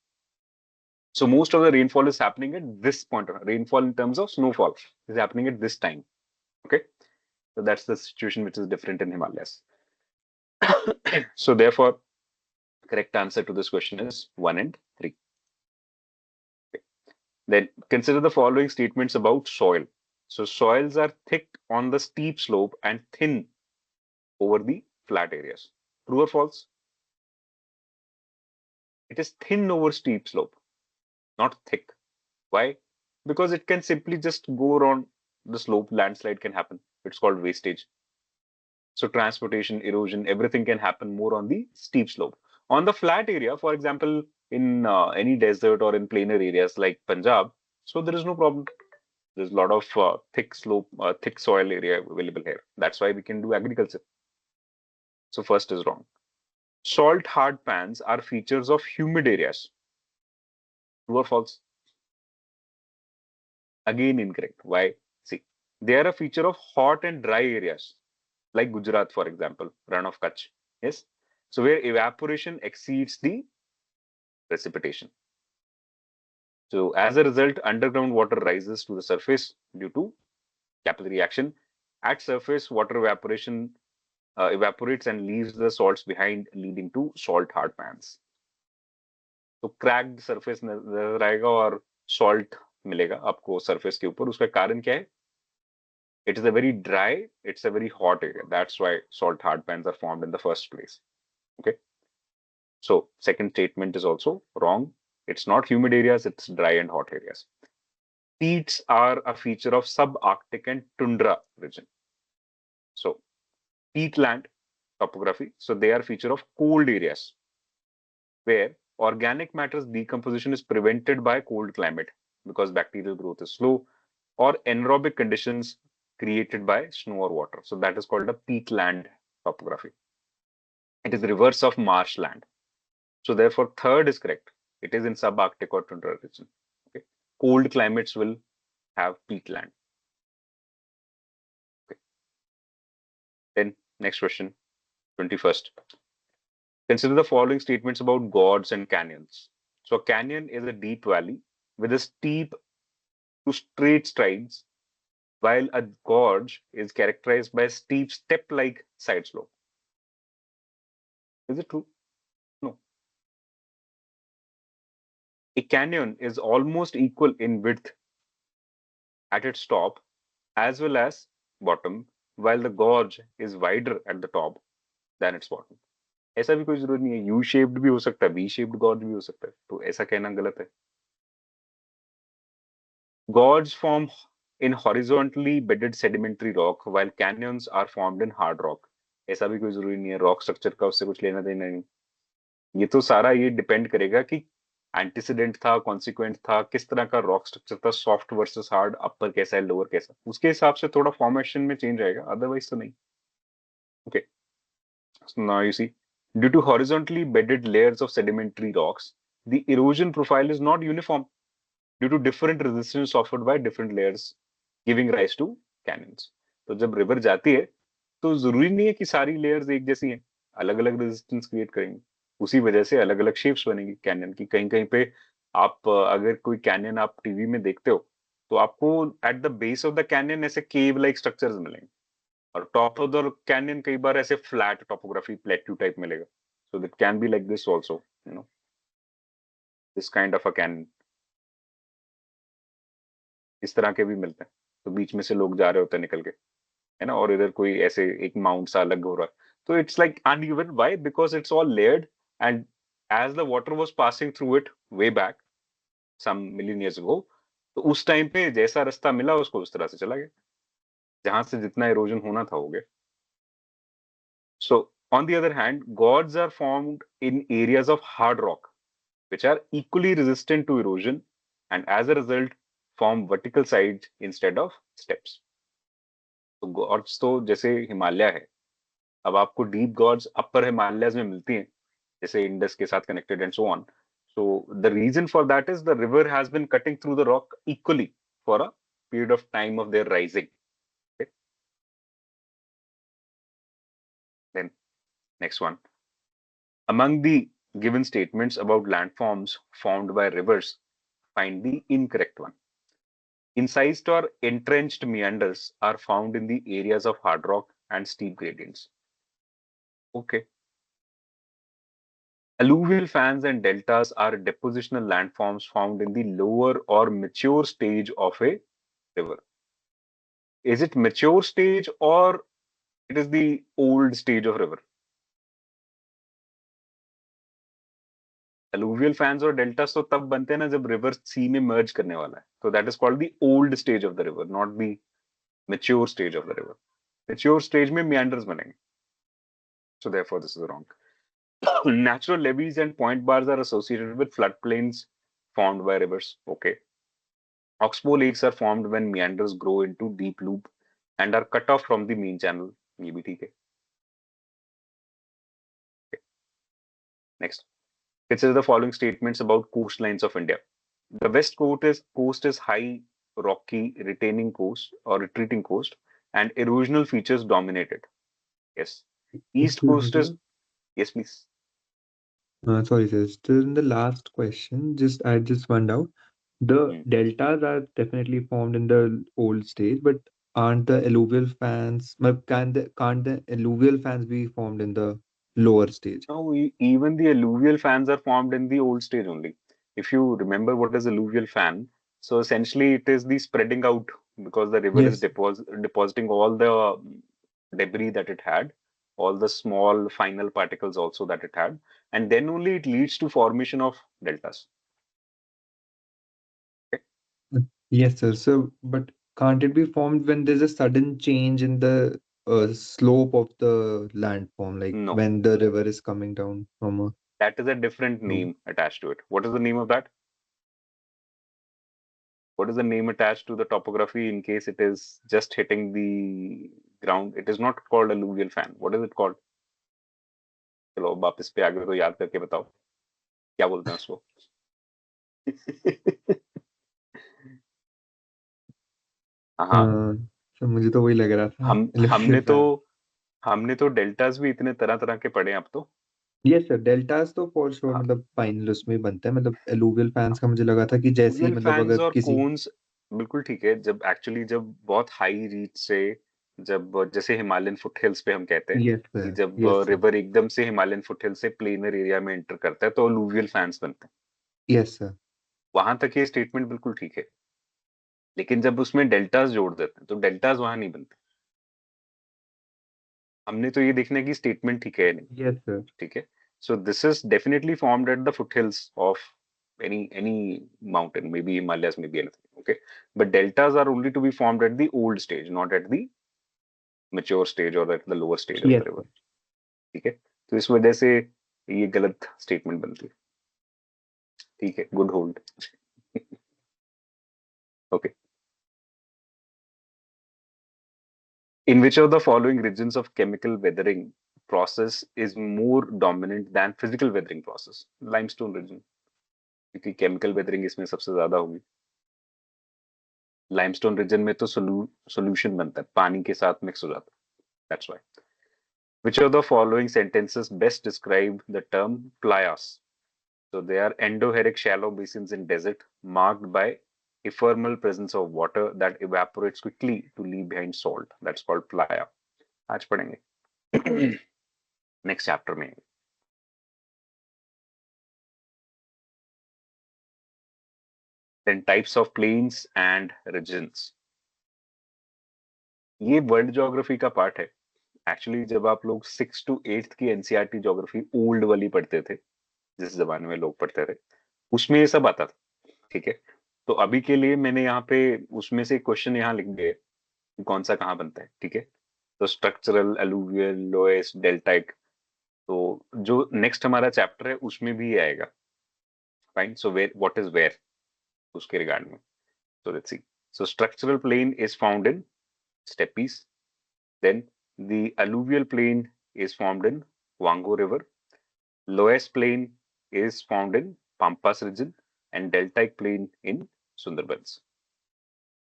So most of the rainfall is happening at this point. Rainfall in terms of snowfall is happening at this time. Okay, so that's the situation which is different in Himalayas. So therefore, correct answer to this question is 1 and 3. Okay. Then consider the following statements about soil. So soils are thick on the steep slope and thin over the flat areas. True or false? It is thin over steep slope, not thick. Why? Because it can simply just go around the slope, landslide can happen. It's called wastage. So transportation, erosion, everything can happen more on the steep slope. On the flat area, for example, in any desert or in plainer areas like Punjab, so there is no problem. There's a lot of thick slope, thick soil area available here. That's why we can do agriculture. So first is wrong. Salt hard pans are features of humid areas. True or false? Again incorrect. Why? See, they are a feature of hot and dry areas like Gujarat, for example, Run of Kutch. Yes. So where evaporation exceeds the precipitation. So as a result, underground water rises to the surface due to capillary action. At surface, water evaporation evaporates and leaves the salts behind, leading to salt hard pans. तो cracked surface नजर आएगा और salt मिलेगा आपको surface के ऊपर उसका कारण क्या है it is a very dry it's a very hot area that's why salt hard pans are formed in the first place okay so second statement is also wrong it's not humid areas it's dry and hot areas peats are a feature of subarctic and tundra region so peatland topography so they are feature of cold areas where organic matter's decomposition is prevented by cold climate because bacterial growth is slow or anaerobic conditions created by snow or water. So that is called a peatland topography. It is the reverse of marshland. So therefore, third is correct. It is in subarctic or tundra region. Okay. Cold climates will have peatland. Okay. Then next question, 21st. Consider the following statements about gorges and canyons. So a canyon is a deep valley with a steep to straight strides while a gorge is characterized by steep step-like side slope. Is it true? No. A canyon is almost equal in width at its top as well as bottom, while the gorge is wider at the top than its bottom. ऐसा भी कोई जरूरत नहीं है, U shaped भी हो सकता है, बी शेप्ड गॉर्ज भी हो सकता है, तो ऐसा कहना गलत है. Gorges form in horizontally bedded sedimentary rock, while canyons are formed in hard rock. ऐसा भी कोई जरूरी नहीं है, रॉक स्ट्रक्चर का उससे कुछ लेना देना नहीं. ये तो सारा ये डिपेंड करेगा कि एंटीसीडेंट था, कॉन्सिक्वेंट था, किस तरह का रॉक स्ट्रक्चर था, सॉफ्ट वर्सेस हार्ड, अपर कैसा है, लोअर कैसा, उसके हिसाब से थोड़ा फॉर्मेशन में चेंज आएगा, अदरवाइज तो नहीं. Okay, so now you see, due to horizontally bedded layers of sedimentary rocks, the erosion profile is not uniform due to different resistance offered by different layers, giving rise to canyons. तो जब river जाती है तो जरूरी नहीं है कि सारी लेयर्स एक जैसी हैं, अलग अलग रेजिस्टेंस क्रिएट करेंगी, उसी वजह से अलग अलग शेप्स बनेंगी कैनियन की. कहीं कहीं पे आप अगर कोई कैनियन आप टीवी में देखते हो तो आपको at the base of the canyon ऐसे केव लाइक स्ट्रक्चर्स मिलेंगे, और टॉप ऑफ द कैनियन कई बार ऐसे फ्लैट टोपोग्राफी प्लेट्यू टाइप मिलेगा. So that can be like this also, you know, this kind of a canyon. इस तरह के भी मिलते हैं, तो बीच में से लोग जा रहे होते हैं निकल के, है ना, और इधर कोई ऐसे एक माउंट सा अलग हो रहा है, तो it's like uneven. Why? Because it's all layered, and as the water was passing through it way back some million years ago, तो उस टाइम पे जैसा रास्ता मिला उसको उस तरह से चला गया, जहां से जितना इरोजन होना था हो गया. So on the other hand, gorges are formed in areas of hard rock which are equally resistant to erosion and as a result form vertical sides instead of steps. तो गॉर्ज तो जैसे हिमालय है, अब आपको डीप गॉर्ज अपर Himalayas में मिलती हैं, जैसे इंडस के साथ connected and so on. So the reason for that is the river has been cutting through the rock equally for a period of time of their rising. Okay? Then next one. Among the given statements about landforms formed by rivers, find the incorrect one. Incised or entrenched meanders are found in the areas of hard rock and steep gradients. Okay. Alluvial fans and deltas are depositional landforms found in the lower or mature stage of a river. Is it mature stage or it is the old stage of river? Alluvial fans और deltas तो तब बनते हैं ना जब river sea में merge करने वाला है, तो that is called the old stage of the river, not the mature stage of the river. Mature stage में meanders बनेंगे, so therefore this is wrong. Natural levees and point bars are associated with floodplains formed by rivers. Okay. Oxbow lakes are formed when meanders grow into deep loop and are cut off from the main channel. ये भी ठीक है. Okay. Next. Consider the following statements about coastlines of India. The west coast is high, rocky, retaining coast or retreating coast, and erosional features dominate it. Yes. East Excuse me, coast is, sir. yes, please. Sorry, sir. Still in the last question, I just found out the Hmm. deltas are definitely formed in the old stage, but aren't the alluvial fans? Can't the alluvial fans be formed in the lower stage? No, even the alluvial fans are formed in the old stage only. If you remember what is alluvial fan, so essentially it is the spreading out because the river is Yes. depositing all the debris that it had, all the small final particles also that it had, and then only it leads to formation of deltas. Okay? Yes, sir. So, but can't it be formed when there's a sudden change in the slope of the landform, like No, when the river is coming down from a that is a different slope? name attached to it. What is the name of that? What is the name attached to the topography in case it is just hitting the ground? It is not called alluvial fan. What is it called? चलो वापस पे आगे तो याद करके बताओ क्या बोलते हैं उसको. हाँ. तो मुझे तो वही लग रहा था हम alluvial fan. हमने तो डेल्टास भी इतने तरह तरह के पढ़े हैं अब तो. यस सर, डेल्टास तो फॉर श्योर हाँ, मतलब फाइनल उसमें ही बनता है. मतलब एलुवियल फैंस का मुझे लगा था कि जैसे ही alluvial मतलब fans अगर और किसी कोन्स बिल्कुल ठीक है। जब एक्चुअली जब बहुत हाई रीच से, जब जैसे हिमालयन फुटहिल्स पे हम कहते हैं Yes, कि sir. जब Yes, sir. रिवर एकदम से हिमालयन फुटहिल से प्लेनर एरिया में एंटर करता है तो अलूवियल फैंस बनते हैं। Yes, sir. वहां तक ये स्टेटमेंट बिल्कुल ठीक है, लेकिन जब उसमें डेल्टास जोड़ देते हैं तो डेल्टास वहां नहीं बनते। हमने तो ये देखना है कि स्टेटमेंट ठीक है या नहीं। Yes, sir. ठीक है। So this is definitely formed at the foothills of any mountain, maybe Himalayas, maybe anything. Okay, but deltas are only to be formed at the old stage, not at the mature stage or at the lower stage of Yes, the river. sir. ठीक है, तो इस वजह से ये गलत statement बनती है। ठीक है, good hold. Okay, in which of the following regions of chemical weathering process is more dominant than physical weathering process? Limestone region, क्योंकि केमिकल वेदरिंग इसमें सबसे ज्यादा होगी। लाइमस्टोन रीजन में तो सोल्यूशन बनता है, पानी के साथ मिक्स हो जाता है। That's why. Which of the following sentences best describe the term playas? So they are endorheic shallow basins in desert marked by ephemeral presence of water that evaporates quickly to leave behind salt. That's called playa. आज पढ़ेंगे next chapter में। Then types of plains and regions. ये world geography का part है। Actually जब आप लोग 6 to 8 की एनसीईआरटी ज्योग्राफी ओल्ड वाली पढ़ते थे, जिस जमाने में लोग पढ़ते थे, उसमें ये सब आता था। ठीक है, तो अभी के लिए मैंने यहाँ पे उसमें से क्वेश्चन यहाँ लिख दिए कि कौन सा कहाँ बनता है। ठीक है, तो स्ट्रक्चरल, अलूवियल, लोएस्ट, डेल्टाइक, तो जो नेक्स्ट हमारा चैप्टर है उसमें भी ये आएगा। Fine, so where, what is where, उसके रिगार्ड में। So let's see. So structural plain is found in steppes, then the alluvial plain is formed in Wango River. Lowest plain is found in Pampas region and deltaic plain in Sundarbans.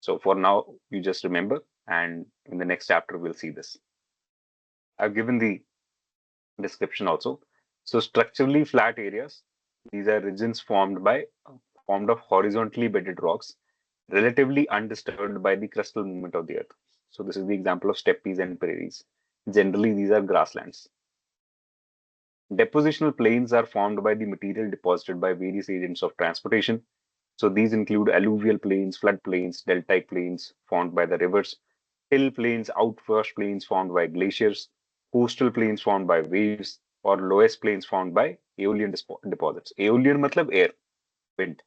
So for now, you just remember, and in the next chapter, we'll see this. I've given the description also. So structurally flat areas, these are regions formed of horizontally bedded rocks, relatively undisturbed by the crustal movement of the earth. So this is the example of steppes and prairies. Generally, these are grasslands. Depositional plains are formed by the material deposited by various agents of transportation. So these include alluvial plains, flood plains, deltaic plains formed by the rivers, hill plains, outwash plains formed by glaciers, coastal plains formed by waves, or lowest plains formed by aeolian deposits. Aeolian matlab air, wind.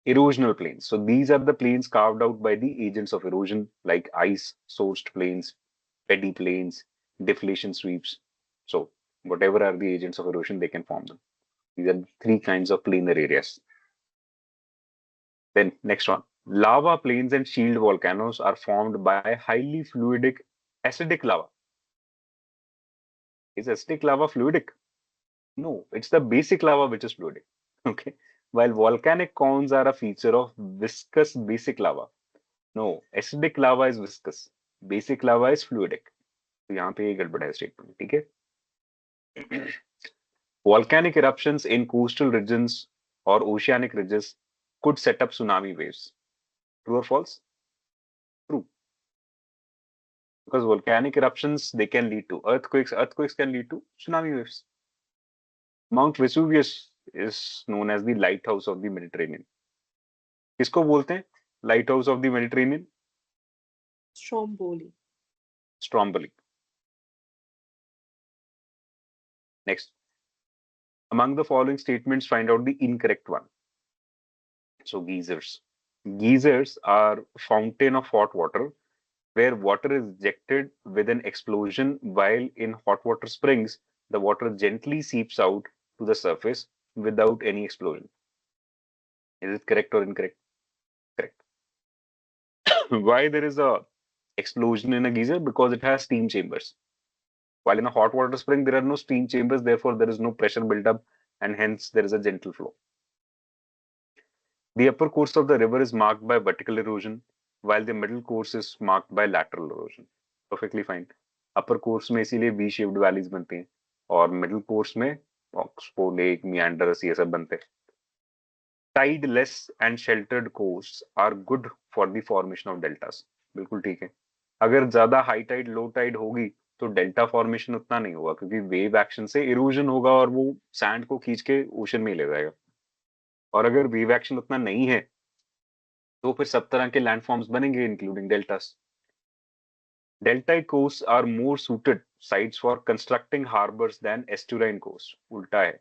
Erosional plains. So these are the plains carved out by the agents of erosion like ice, sourced plains, peddy plains, deflation sweeps. So whatever are the agents of erosion, they can form them. These are three kinds of planar areas. Then next one, lava plains and shield volcanoes are formed by highly fluidic acidic lava. Is acidic lava fluidic? No, it's the basic lava which is fluidic. Okay. While volcanic cones are a feature of viscous basic lava. No, acidic lava is viscous. Basic lava is fluidic. तो यहाँ पे ये गड़बड़ है statement. ठीक है। Volcanic eruptions in coastal regions or oceanic ridges could set up tsunami waves. True or false? True. Because volcanic eruptions, they can lead to earthquakes. Earthquakes can lead to tsunami waves. Mount Vesuvius is known as the lighthouse of the Mediterranean. किसको बोलते हैं lighthouse of the Mediterranean? Stromboli. Stromboli. Next. Among the following statements, find out the incorrect one. So geysers. Geysers are fountain of hot water where water is ejected with an explosion, while in hot water springs, the water gently seeps out to the surface without any explosion. Is it correct or incorrect? Correct. Why there is a explosion in a geyser? Because it has steam chambers. While in a hot water spring, there are no steam chambers, therefore there is no pressure buildup, and hence there is a gentle flow. The upper course of the river is marked by vertical erosion, while the middle course is marked by lateral erosion. Perfectly fine. Upper course में इसीलिए V shaped valleys बनती हैं और middle course में oxbow lake, मियांडर्स ये सब बनते हैं. tideless and sheltered coasts are good for the formation of deltas. बिल्कुल ठीक है. अगर ज्यादा हाई टाइड लो टाइड होगी तो डेल्टा फॉर्मेशन उतना नहीं होगा क्योंकि वेव एक्शन से इरोजन होगा और वो सैंड को खींच के ओशन में ही ले जाएगा. और अगर वेव एक्शन उतना नहीं है तो फिर सब तरह के लैंडफॉर्म्स बनेंगे including deltas. Deltaic coasts are more suited sites for constructing harbors than estuarine coast. उल्टा है.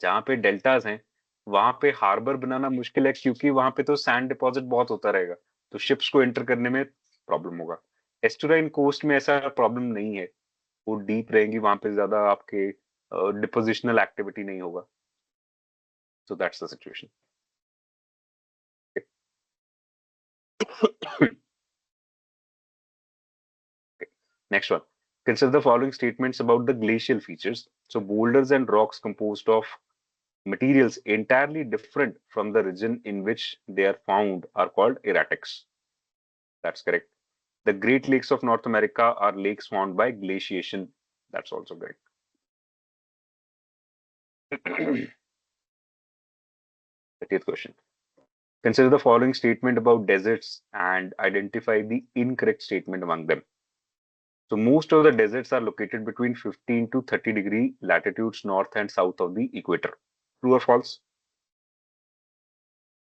जहां पे डेल्टास हैं वहां पे हार्बर बनाना मुश्किल है क्योंकि वहां पे तो सैंड डिपॉजिट बहुत होता रहेगा तो शिप्स को एंटर करने में प्रॉब्लम होगा. एस्टुराइन कोस्ट में ऐसा प्रॉब्लम नहीं है. वो डीप रहेंगी वहां पे ज्यादा आपके डिपोजिशनल एक्टिविटी नहीं होगा. सो that's the situation. Next one. Consider the following statements about the glacial features. So boulders and rocks composed of materials entirely different from the region in which they are found are called erratics. That's correct. The Great Lakes of North America are lakes formed by glaciation. That's also correct. 30th question. Consider the following statement about deserts and identify the incorrect statement among them. So most of the deserts are located between 15 to 30-degree latitudes north and south of the equator. True or false?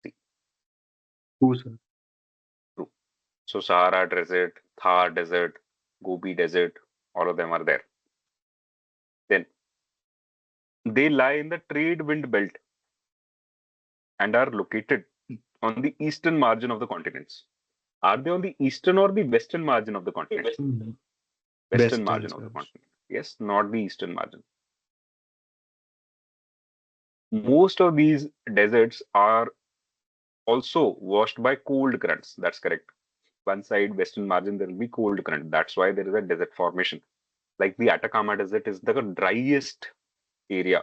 True, sir. True. So Sahara Desert, Thar Desert, Gobi Desert, all of them are there. Then they lie in the trade wind belt and are located on the eastern margin of the continents. Are they on the eastern or the western margin of the continent? Mm, Western Western, margin of sir. the continent. Yes, not the eastern margin. Most of these deserts are also washed by cold currents. That's correct. One side, western margin, there will be cold current. That's why there is a desert formation. Like the Atacama Desert is the driest area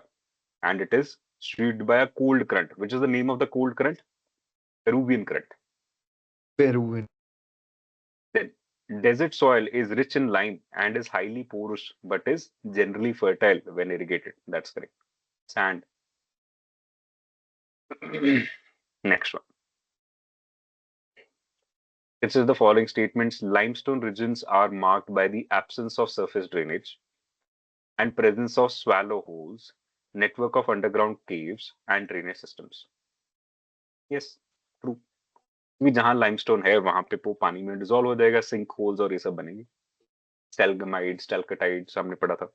and it is swept by a cold current. Which is the name of the cold current? Peruvian current. Peruvian. Then desert soil is rich in lime and is highly porous but is generally fertile when irrigated. That's correct. Sand. Next one. It says the following statements. Limestone regions are marked by the absence of surface drainage and presence of swallow holes, network of underground caves and drainage systems. Yes, true. क्योंकि जहां limestone है वहां पे वो पानी में dissolve हो जाएगा सिंक होल्स और ये सब बनेंगे. Stalagmites, stalactites हमने पढ़ा था.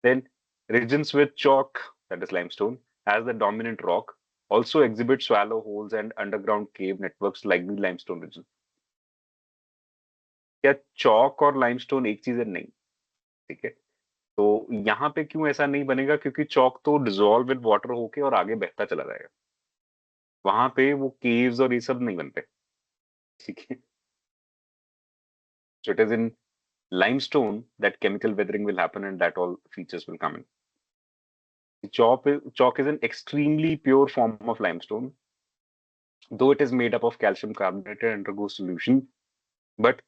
Then regions with chalk, that is limestone, as the dominant rock also exhibit swallow holes and underground cave networks like the limestone region. क्या चौक और लाइमस्टोन एक चीज है? नहीं. ठीक है. तो यहाँ पे क्यों ऐसा नहीं बनेगा? क्योंकि चौक तो डिसॉल्व विद वाटर होके और आगे बहता चला जाएगा. वहां पे वो केव्स और ये सब नहीं बनते. ठीक है. So it is in limestone that chemical weathering will happen and that all features will come in. Chalk is an extremely pure form of limestone, though it is made up of calcium carbonate and undergoes solution. But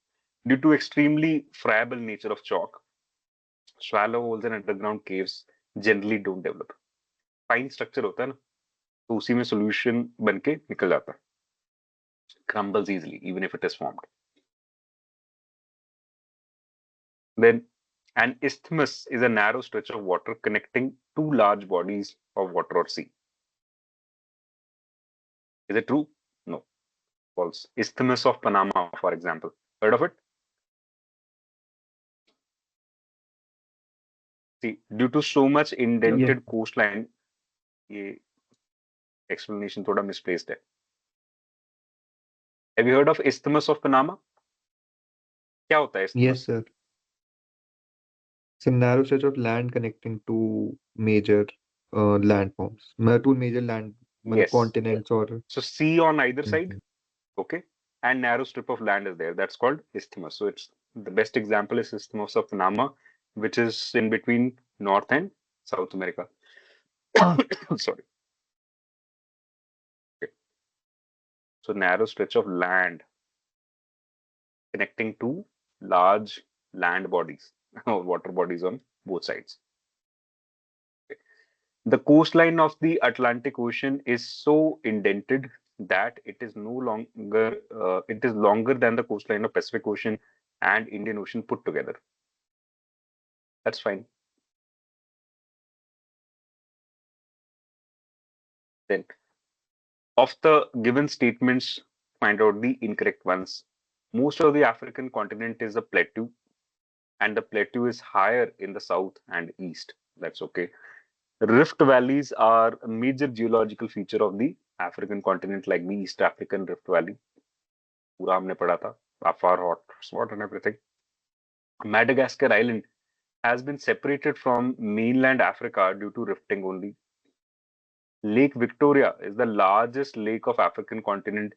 due to extremely friable nature of chalk, swallow holes and underground caves generally don't develop. Fine structure होता है ना, तो उसी में solution बन के निकल जाता है. Crumbles easily, even if it is formed. Then an isthmus is a narrow stretch of water connecting two large bodies of water or sea. Is it true? No. False. Isthmus of Panama, for example. Heard of it? See, due to so much Yeah. indented coastline, ये explanation थोड़ा misplaced है. Have you heard of Isthmus of Panama? क्या होता है Yes, isthmus? sir. It's a narrow stretch of land connecting two major landforms. Two major land Yes. continents or So sea on either side, Mhm. okay, and narrow strip of land is there. That's called isthmus. So it's the best example is Isthmus of Panama, which is in between North and South America. Sorry. Okay. So narrow stretch of land connecting two large land bodies or water bodies on both sides. Okay. The coastline of the Atlantic Ocean is so indented that it is no longer it is longer than the coastline of Pacific Ocean and Indian Ocean put together. That's fine. Then, of the given statements, find out the incorrect ones. Most of the African continent is a plateau, and the plateau is higher in the south and east. That's okay. Rift valleys are a major geological feature of the African continent, like the East African Rift Valley. पूरा हमने पढ़ा था. Afar hotspot and everything. Madagascar Island has been separated from mainland Africa due to rifting only. Lake Victoria is the largest lake of African continent.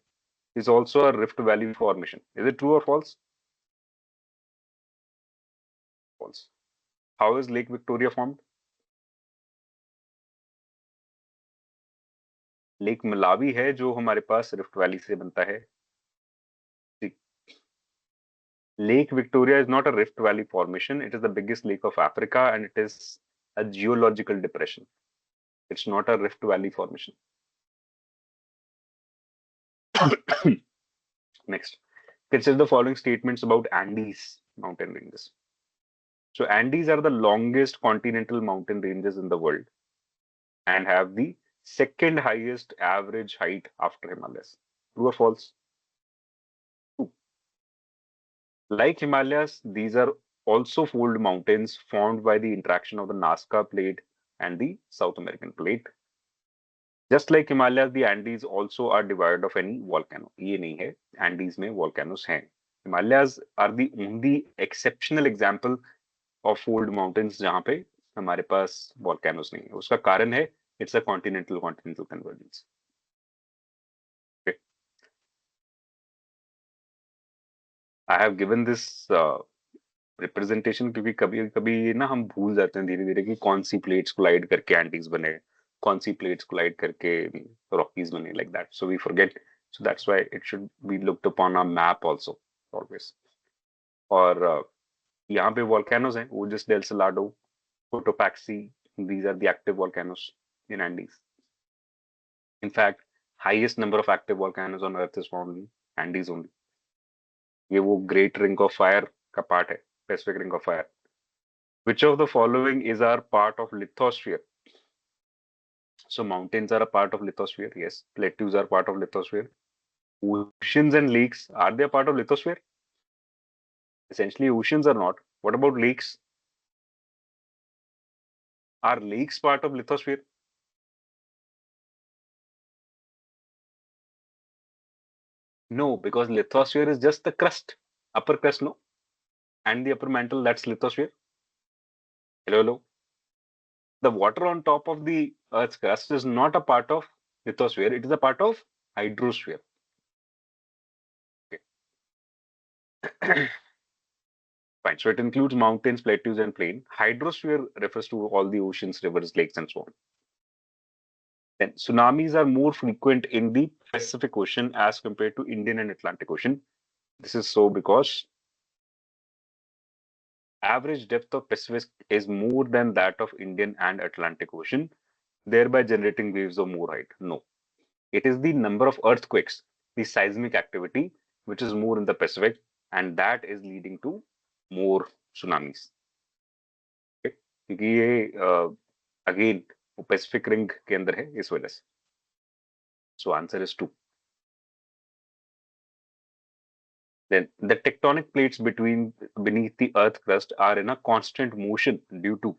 Is also a rift valley formation. Is it true or false? False. How is Lake Victoria formed? Lake Malawi है जो हमारे पास rift valley से बनता है. Lake Victoria is not a rift valley formation. It is the biggest lake of Africa and it is a geological depression. It's not a rift valley formation. Next, consider the following statements about Andes mountain ranges. So Andes are the longest continental mountain ranges in the world and have the second highest average height after Himalayas. True or false? True. Like Himalayas, these are also fold mountains formed by the interaction of the Nazca Plate and the South American Plate. Just like Himalayas, the Andes also are devoid of any volcano. ये नहीं है, Andes में volcanoes हैं. Himalayas are the only exceptional example of fold mountains जहाँ पे हमारे पास volcanoes नहीं है. उसका कारण है it's a continental convergence. Okay. I have given this representation क्योंकि कभी कभी ना हम भूल जाते हैं धीरे धीरे कि कौन सी प्लेट्स कोलाइड करके एंटीज बने, कौन सी प्लेट्स कोलाइड करके रॉकीज बने, like that. So we forget. So that's why it should be looked upon a map also always. और यहाँ पे वोल्केनोज हैं, Ojos del Salado, Cotopaxi. these are the active volcanoes in Andes. In fact, highest number of active volcanoes on earth is found in Andes only. ये वो great ring of fire का part है, Pacific Ring of Fire. Which of the following is our part of lithosphere? So mountains are a part of lithosphere. Yes. Plateaus are part of lithosphere. Oceans and lakes, are they a part of lithosphere? Essentially, oceans are not. What about lakes? Are lakes part of lithosphere? No, because lithosphere is just the crust, upper crust, no? And the upper mantle, that's lithosphere. Hello, hello. The water on top of the Earth's crust is not a part of lithosphere. It is a part of hydrosphere. Okay. Fine. So it includes mountains, plateaus, and plain. Hydrosphere refers to all the oceans, rivers, lakes, and so on. Then tsunamis are more frequent in the Pacific Ocean as compared to Indian and Atlantic Ocean. This is so because average depth of Pacific is more than that of Indian and Atlantic Ocean, thereby generating waves of more height. No, it is the number of earthquakes, the seismic activity, which is more in the Pacific, and that is leading to more tsunamis. Okay? क्योंकि ये again Pacific ring के अंदर है इस वजह से. So answer is 2. Then the tectonic plates beneath the earth crust are in a constant motion due to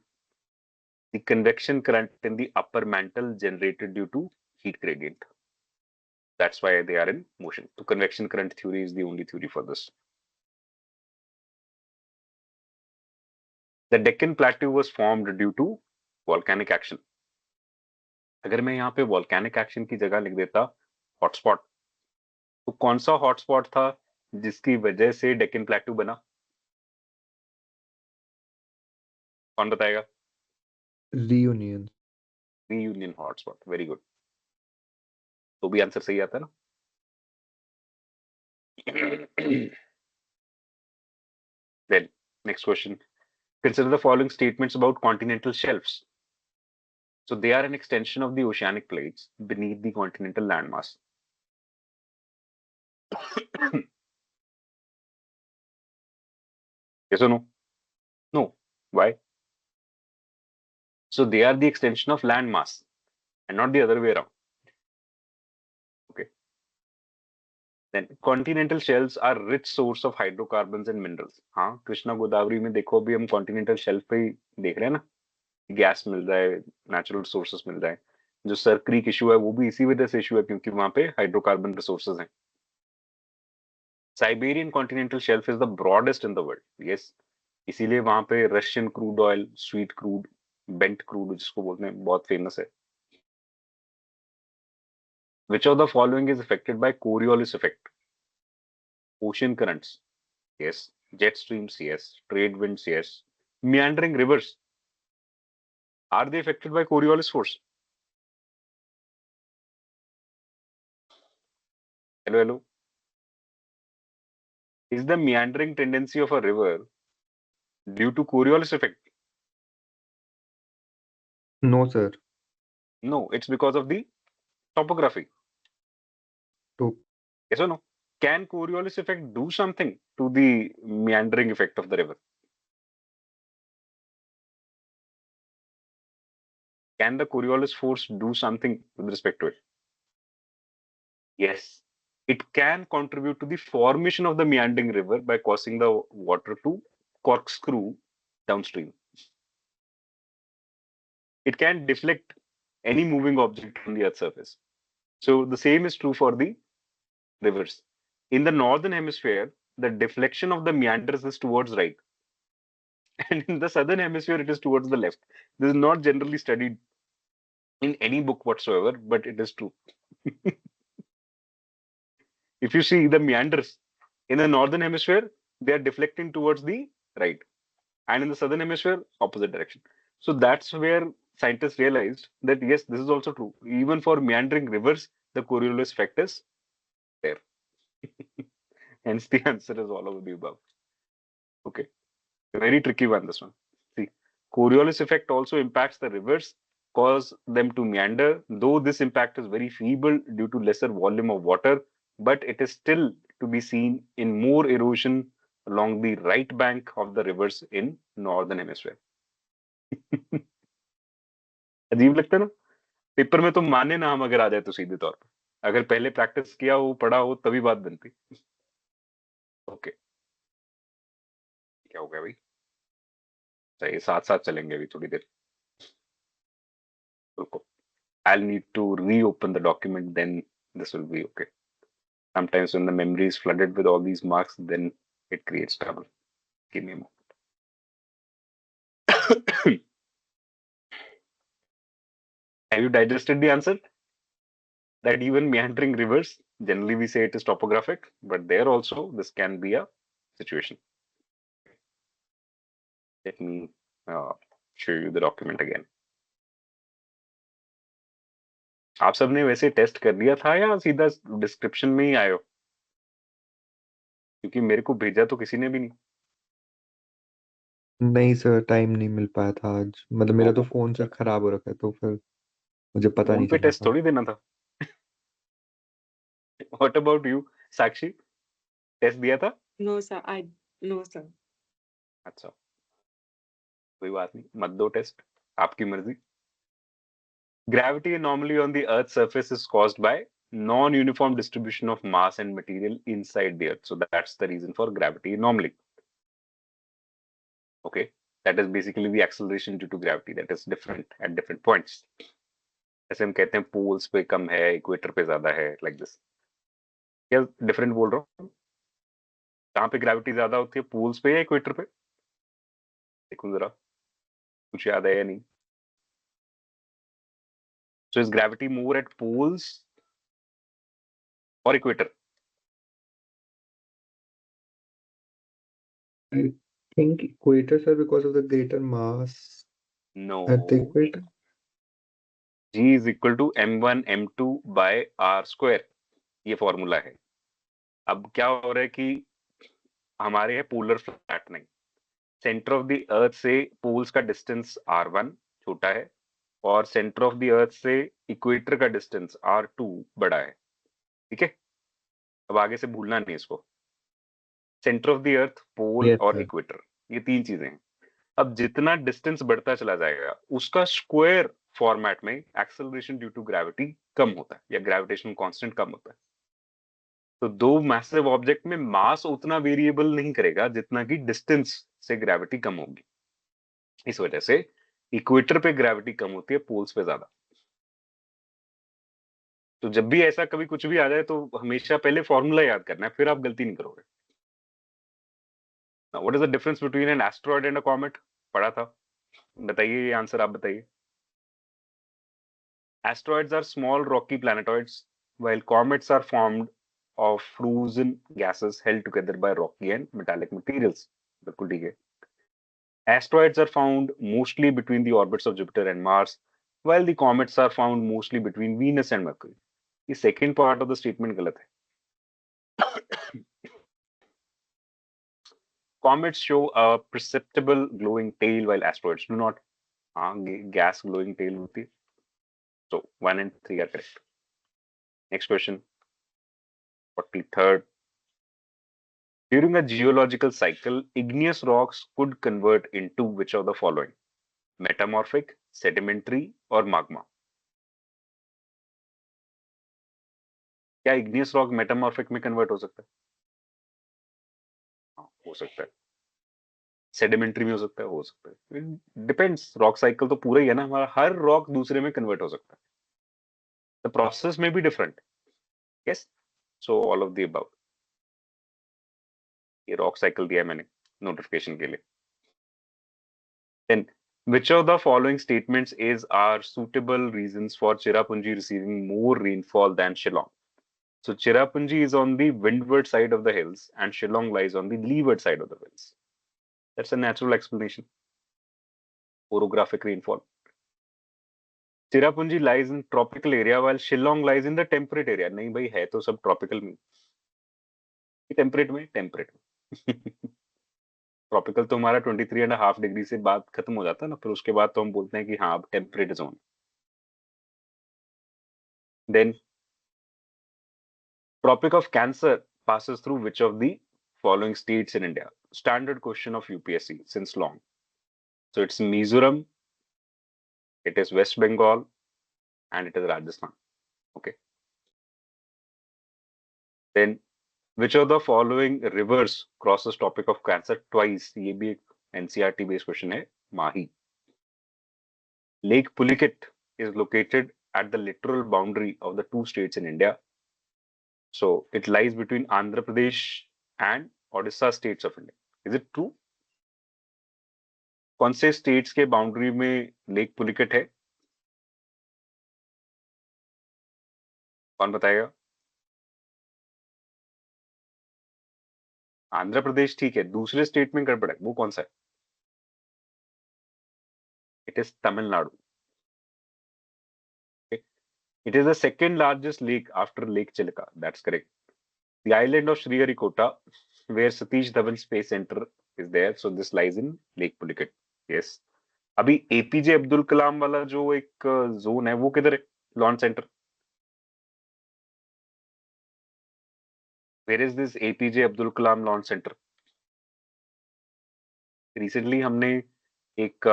the convection current in the upper mantle generated due to heat gradient. That's why they are in motion. So convection current theory is the only theory for this. The Deccan Plateau was formed due to volcanic action. अगर मैं यहाँ पे volcanic action की जगह लिख देता hotspot, तो कौन सा hotspot था जिसकी वजह से डेक्कन प्लेटू बना? कौन बताएगा? Reunion. Reunion hotspot. Very good. तो भी आंसर सही आता है ना? Then next question. Consider the following statements about continental shelves. So they are an extension of the oceanic plates beneath the continental landmass. Yes or no? No. Why? So they are the extension of landmass and not the other way around. Okay. Then continental shelves are rich source of hydrocarbons and minerals. हाँ कृष्णा गोदावरी में देखो अभी हम continental shelf पे ही देख रहे हैं ना, गैस मिल रहा है, नेचुरल रिसोर्सेस मिल रहा है. जो सर क्रीक इशू है वो भी इसी वजह से इशू है क्योंकि वहां पे हाइड्रोकार्बन रिसोर्सेज हैं. Siberian continental shelf is the broadest in the world. Yes, इसीलिए वहां पे Russian crude oil, sweet crude, bent crude जिसको बोलते हैं बहुत फेमस है. Which of the following is affected by Coriolis effect? Ocean currents, yes. Jet streams, yes. Trade winds, yes. Meandering rivers, are they affected by Coriolis force? Hello, hello. Is the meandering tendency of a river due to Coriolis effect? No, sir. No, it's because of the topography. To Yes or no? Can Coriolis effect do something to the meandering effect of the river? Can the Coriolis force do something with respect to it? Yes. It can contribute to the formation of the meandering river by causing the water to corkscrew downstream. It can deflect any moving object on the Earth's surface. So the same is true for the rivers. In the northern hemisphere, the deflection of the meanders is towards right, and in the southern hemisphere, it is towards the left. This is not generally studied in any book whatsoever, but it is true. If you see the meanders in the northern hemisphere, they are deflecting towards the right, and in the southern hemisphere, opposite direction. So that's where scientists realized that yes, this is also true. Even for meandering rivers, the Coriolis effect is there. Hence, the answer is all of the above. Okay, very tricky one. This one. See, Coriolis effect also impacts the rivers, cause them to meander. Though this impact is very feeble due to lesser volume of water, but it is still to be seen in more erosion along the right bank of the rivers in northern hemisphere. अजीब लगता है ना. Paper में तो माने ना हम अगर आ जाए तो सीधे तौर पे, अगर पहले प्रैक्टिस किया हो, पढ़ा हो, तभी बात बनती. ओके, क्या हो गया भाई? सही, साथ साथ चलेंगे अभी थोड़ी देर. रुको, I'll need to reopen the document, then this will be okay. Sometimes when the memory is flooded with all these marks, then it creates trouble. Give me a moment. Have you digested the answer? That even meandering rivers, generally we say it is topographic, but there also this can be a situation. Let me show you the document again. आप सबने वैसे test कर लिया था या सीधा description में ही आए हो? क्योंकि मेरे को भेजा तो किसी ने भी नहीं. नहीं सर, टाइम नहीं मिल पाया था आज. मतलब मेरा तो ओहो, फोन सर खराब हो रखा है, तो फिर मुझे पता फोन नहीं पे चल रहा टेस्ट था. थोड़ी देना था. What about you Sakshi, test दिया था? No, sir. No, sir. अच्छा, कोई बात नहीं, मत दो टेस्ट, आपकी मर्जी. Gravity anomaly on the Earth's surface is caused by non-uniform distribution of mass and material inside the Earth. So that's the reason for gravity anomaly. Okay, that is basically the acceleration due to gravity that is different at different points. ऐसे हम कहते हैं poles पे कम है, equator पे ज्यादा है, like this. क्या डिफरेंट बोल रहा हूँ? कहाँ पे ग्रेविटी ज्यादा होती है, पोल्स पे या इक्वेटर पे? देखो जरा, कुछ याद है या नहीं? So is gravity more at poles or equator? I think equator, sir, because of the greater mass at the No. equator. G is equal to m1 m2 by r square. ये formula है. अब क्या हो रहा है कि हमारे है polar flattening. Centre of the अर्थ से पोल्स का डिस्टेंस r1 छोटा है, और सेंटर ऑफ द अर्थ से इक्वेटर का डिस्टेंस R2 बड़ा है। ठीक है, अब आगे से भूलना नहीं इसको। Centre of the earth, pole Yes, और sir. इक्वेटर, ये तीन चीजें हैं। अब जितना डिस्टेंस बढ़ता चला जाएगा उसका स्क्वायर फॉर्मेट में एक्सेलरेशन ड्यू टू ग्रेविटी कम होता है या ग्रेविटेशनल कांस्टेंट कम होता है। तो दो मैसिव ऑब्जेक्ट में मास उतना वेरिएबल नहीं करेगा जितना कि डिस्टेंस से ग्रेविटी कम होगी। इस वजह से इक्वेटर पे ग्रेविटी कम होती है, पोल्स पे ज्यादा। तो जब भी ऐसा कभी कुछ भी आ जाए तो हमेशा पहले फॉर्मूला याद करना है, फिर आप गलती नहीं करोगे। What is the difference between an asteroid and a comet? पढ़ा था, बताइए ये आंसर आप बताइए। Asteroids are small rocky planetoids, while comets are formed of frozen gases held together by rocky and metallic materials. बिल्कुल ठीक है। Asteroids are found mostly between the orbits of Jupiter and Mars, while the comets are found mostly between Venus and Mercury. ये second part of the statement गलत है। Comets show a perceptible glowing tail, while asteroids do not. हाँ, gas glowing tail होती है। So 1 and 3 are correct. Next question, 43rd. During a geological cycle, igneous rocks could convert into which of the following? Metamorphic, sedimentary or magma? क्या igneous rock metamorphic में convert हो सकता है? हाँ, हो सकता है। Sedimentary में हो सकता है। Depends, rock cycle तो पूरा ही है ना हमारा, हर rock दूसरे में convert हो सकता है। The process may be different. Yes, so all of the above. ये rock cycle दिया है मैंने notification के लिए। Then, which of the following statements is are suitable reasons for Cherrapunji receiving more rainfall than Shillong? So Cherrapunji is on the windward side of the hills and Shillong lies on the leeward side of the hills. That's a natural explanation. Orographic rainfall. Cherrapunji lies in tropical area while Shillong lies in the temperate area. नहीं भाई, है तो सब tropical में, temperate में, temperate में। Tropical तो हमारा 23.5 डिग्री से बाद खत्म हो जाता है ना, फिर उसके बाद तो हम बोलते हैं कि हाँ अब temperate zone. Then Tropic of Cancer passes through which of the following states in India? Standard question of UPSC since long. So it's Mizoram, it is West Bengal, and it is Rajasthan. Okay. Then which of the following rivers crosses Tropic of Cancer twice? ये भी एक NCERT based question है, Mahi. Lake Pulicat is located at the littoral boundary of the two states in India. So it lies between Andhra Pradesh and Odisha states of India. Is it true? कौन से states के boundary में lake Pulicat है? कौन बताएगा? आंध्र प्रदेश ठीक है, दूसरे स्टेट में गड़बड़ है, वो कौन सा है? It is Tamil Nadu. It is the second largest lake after lake Chilika, that's correct. The island of Sriharikota where Satish Dhawan space centre is there, so this lies in lake Pulicat. Yes. अभी एपीजे अब्दुल कलाम वाला जो एक जोन है वो किधर है? Launch centre. Where is this APJ Abdul Kalam launch centre? Recently हमने एक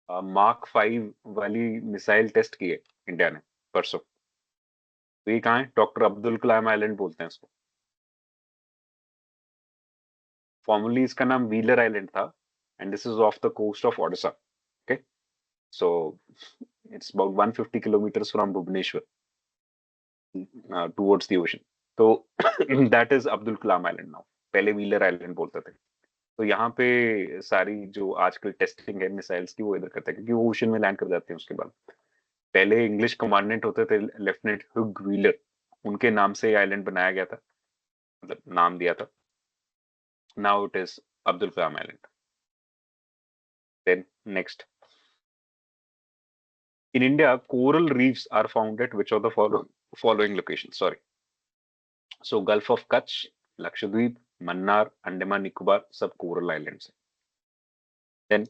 मार्क 5 वाली मिसाइल टेस्ट की है इंडिया ने परसों। तो ये कहाँ है? डॉक्टर अब्दुल कलाम आइलैंड बोलते हैं इसको। फॉर्मली इसका नाम व्हीलर आइलैंड था and this is off the coast of Odisha. Okay, so it's about 150 kilometres from Bhubaneswar towards the ocean. तो that is Abdul Kalam island now, पहले व्हीलर आइलैंड बोलते थे। तो यहाँ पे सारी जो आजकल टेस्टिंग है मिसाइल्स की वो इधर करते हैं क्योंकि वो ओशन में लैंड कर जाते हैं उसके बाद। पहले इंग्लिश कमांडेंट होते थे लेफ्टिनेंट हुग व्हीलर, उनके नाम से आइलैंड बनाया गया था, मतलब नाम दिया था। Now it is Abdul Kalam island. Then next, in India coral reefs are found at which of the following location? Sorry, so gulf of Kutch, Lakshadweep, Mannar, Andaman Nicobar, सब कोरल आइलैंड्स हैं। Then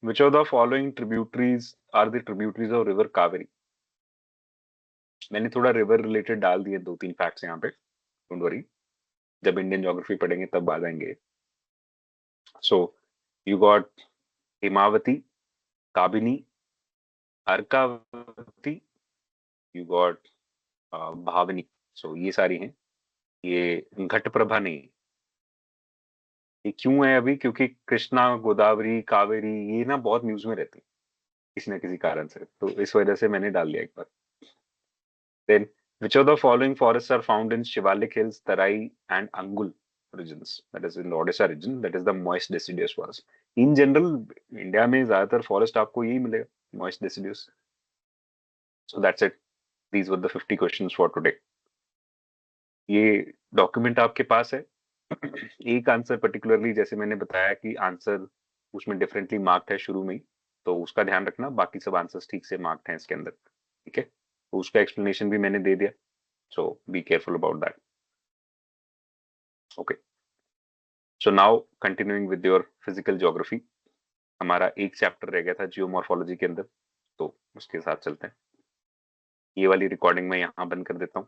Which of the following tributaries are the tributaries of river Kaveri? मैंने थोड़ा river related डाल दिए 2-3 facts यहाँ पे, don't worry, जब Indian geography पढ़ेंगे तब आ जाएंगे. So you got Hemavati, Kabini, Arkavati, you got Bhavani. सो ये सारी हैं. ये घटप्रभा नहीं. ये क्यों है अभी? क्योंकि कृष्णा, गोदावरी, कावेरी ये ना बहुत न्यूज में रहती है किसी न किसी कारण से, तो इस वजह से मैंने डाल दिया एक बार. Then which of the following forests are found in Shivalik Hills, Tarai and Angul regions? That is in the Odisha region. That is the moist deciduous forest. In general, India में ज्यादातर फॉरेस्ट आपको यही मिलेगा, moist deciduous. So that's it. These were the 50 questions for today. ये document आपके पास है. एक answer particularly जैसे मैंने बताया कि आंसर उसमें डिफरेंटली मार्क्ड है शुरू में ही, तो उसका ध्यान रखना. बाकी सब आंसर्स ठीक से मार्क्ड हैं इसके अंदर. ठीक है, तो उसका एक्सप्लेनेशन भी मैंने दे दिया. So be careful about that. Okay, so now continuing with your physical geography. हमारा एक चैप्टर रह गया था जियोमॉर्फोलॉजी के अंदर, तो उसके साथ चलते हैं. ये वाली रिकॉर्डिंग मैं यहाँ बंद कर देता हूँ.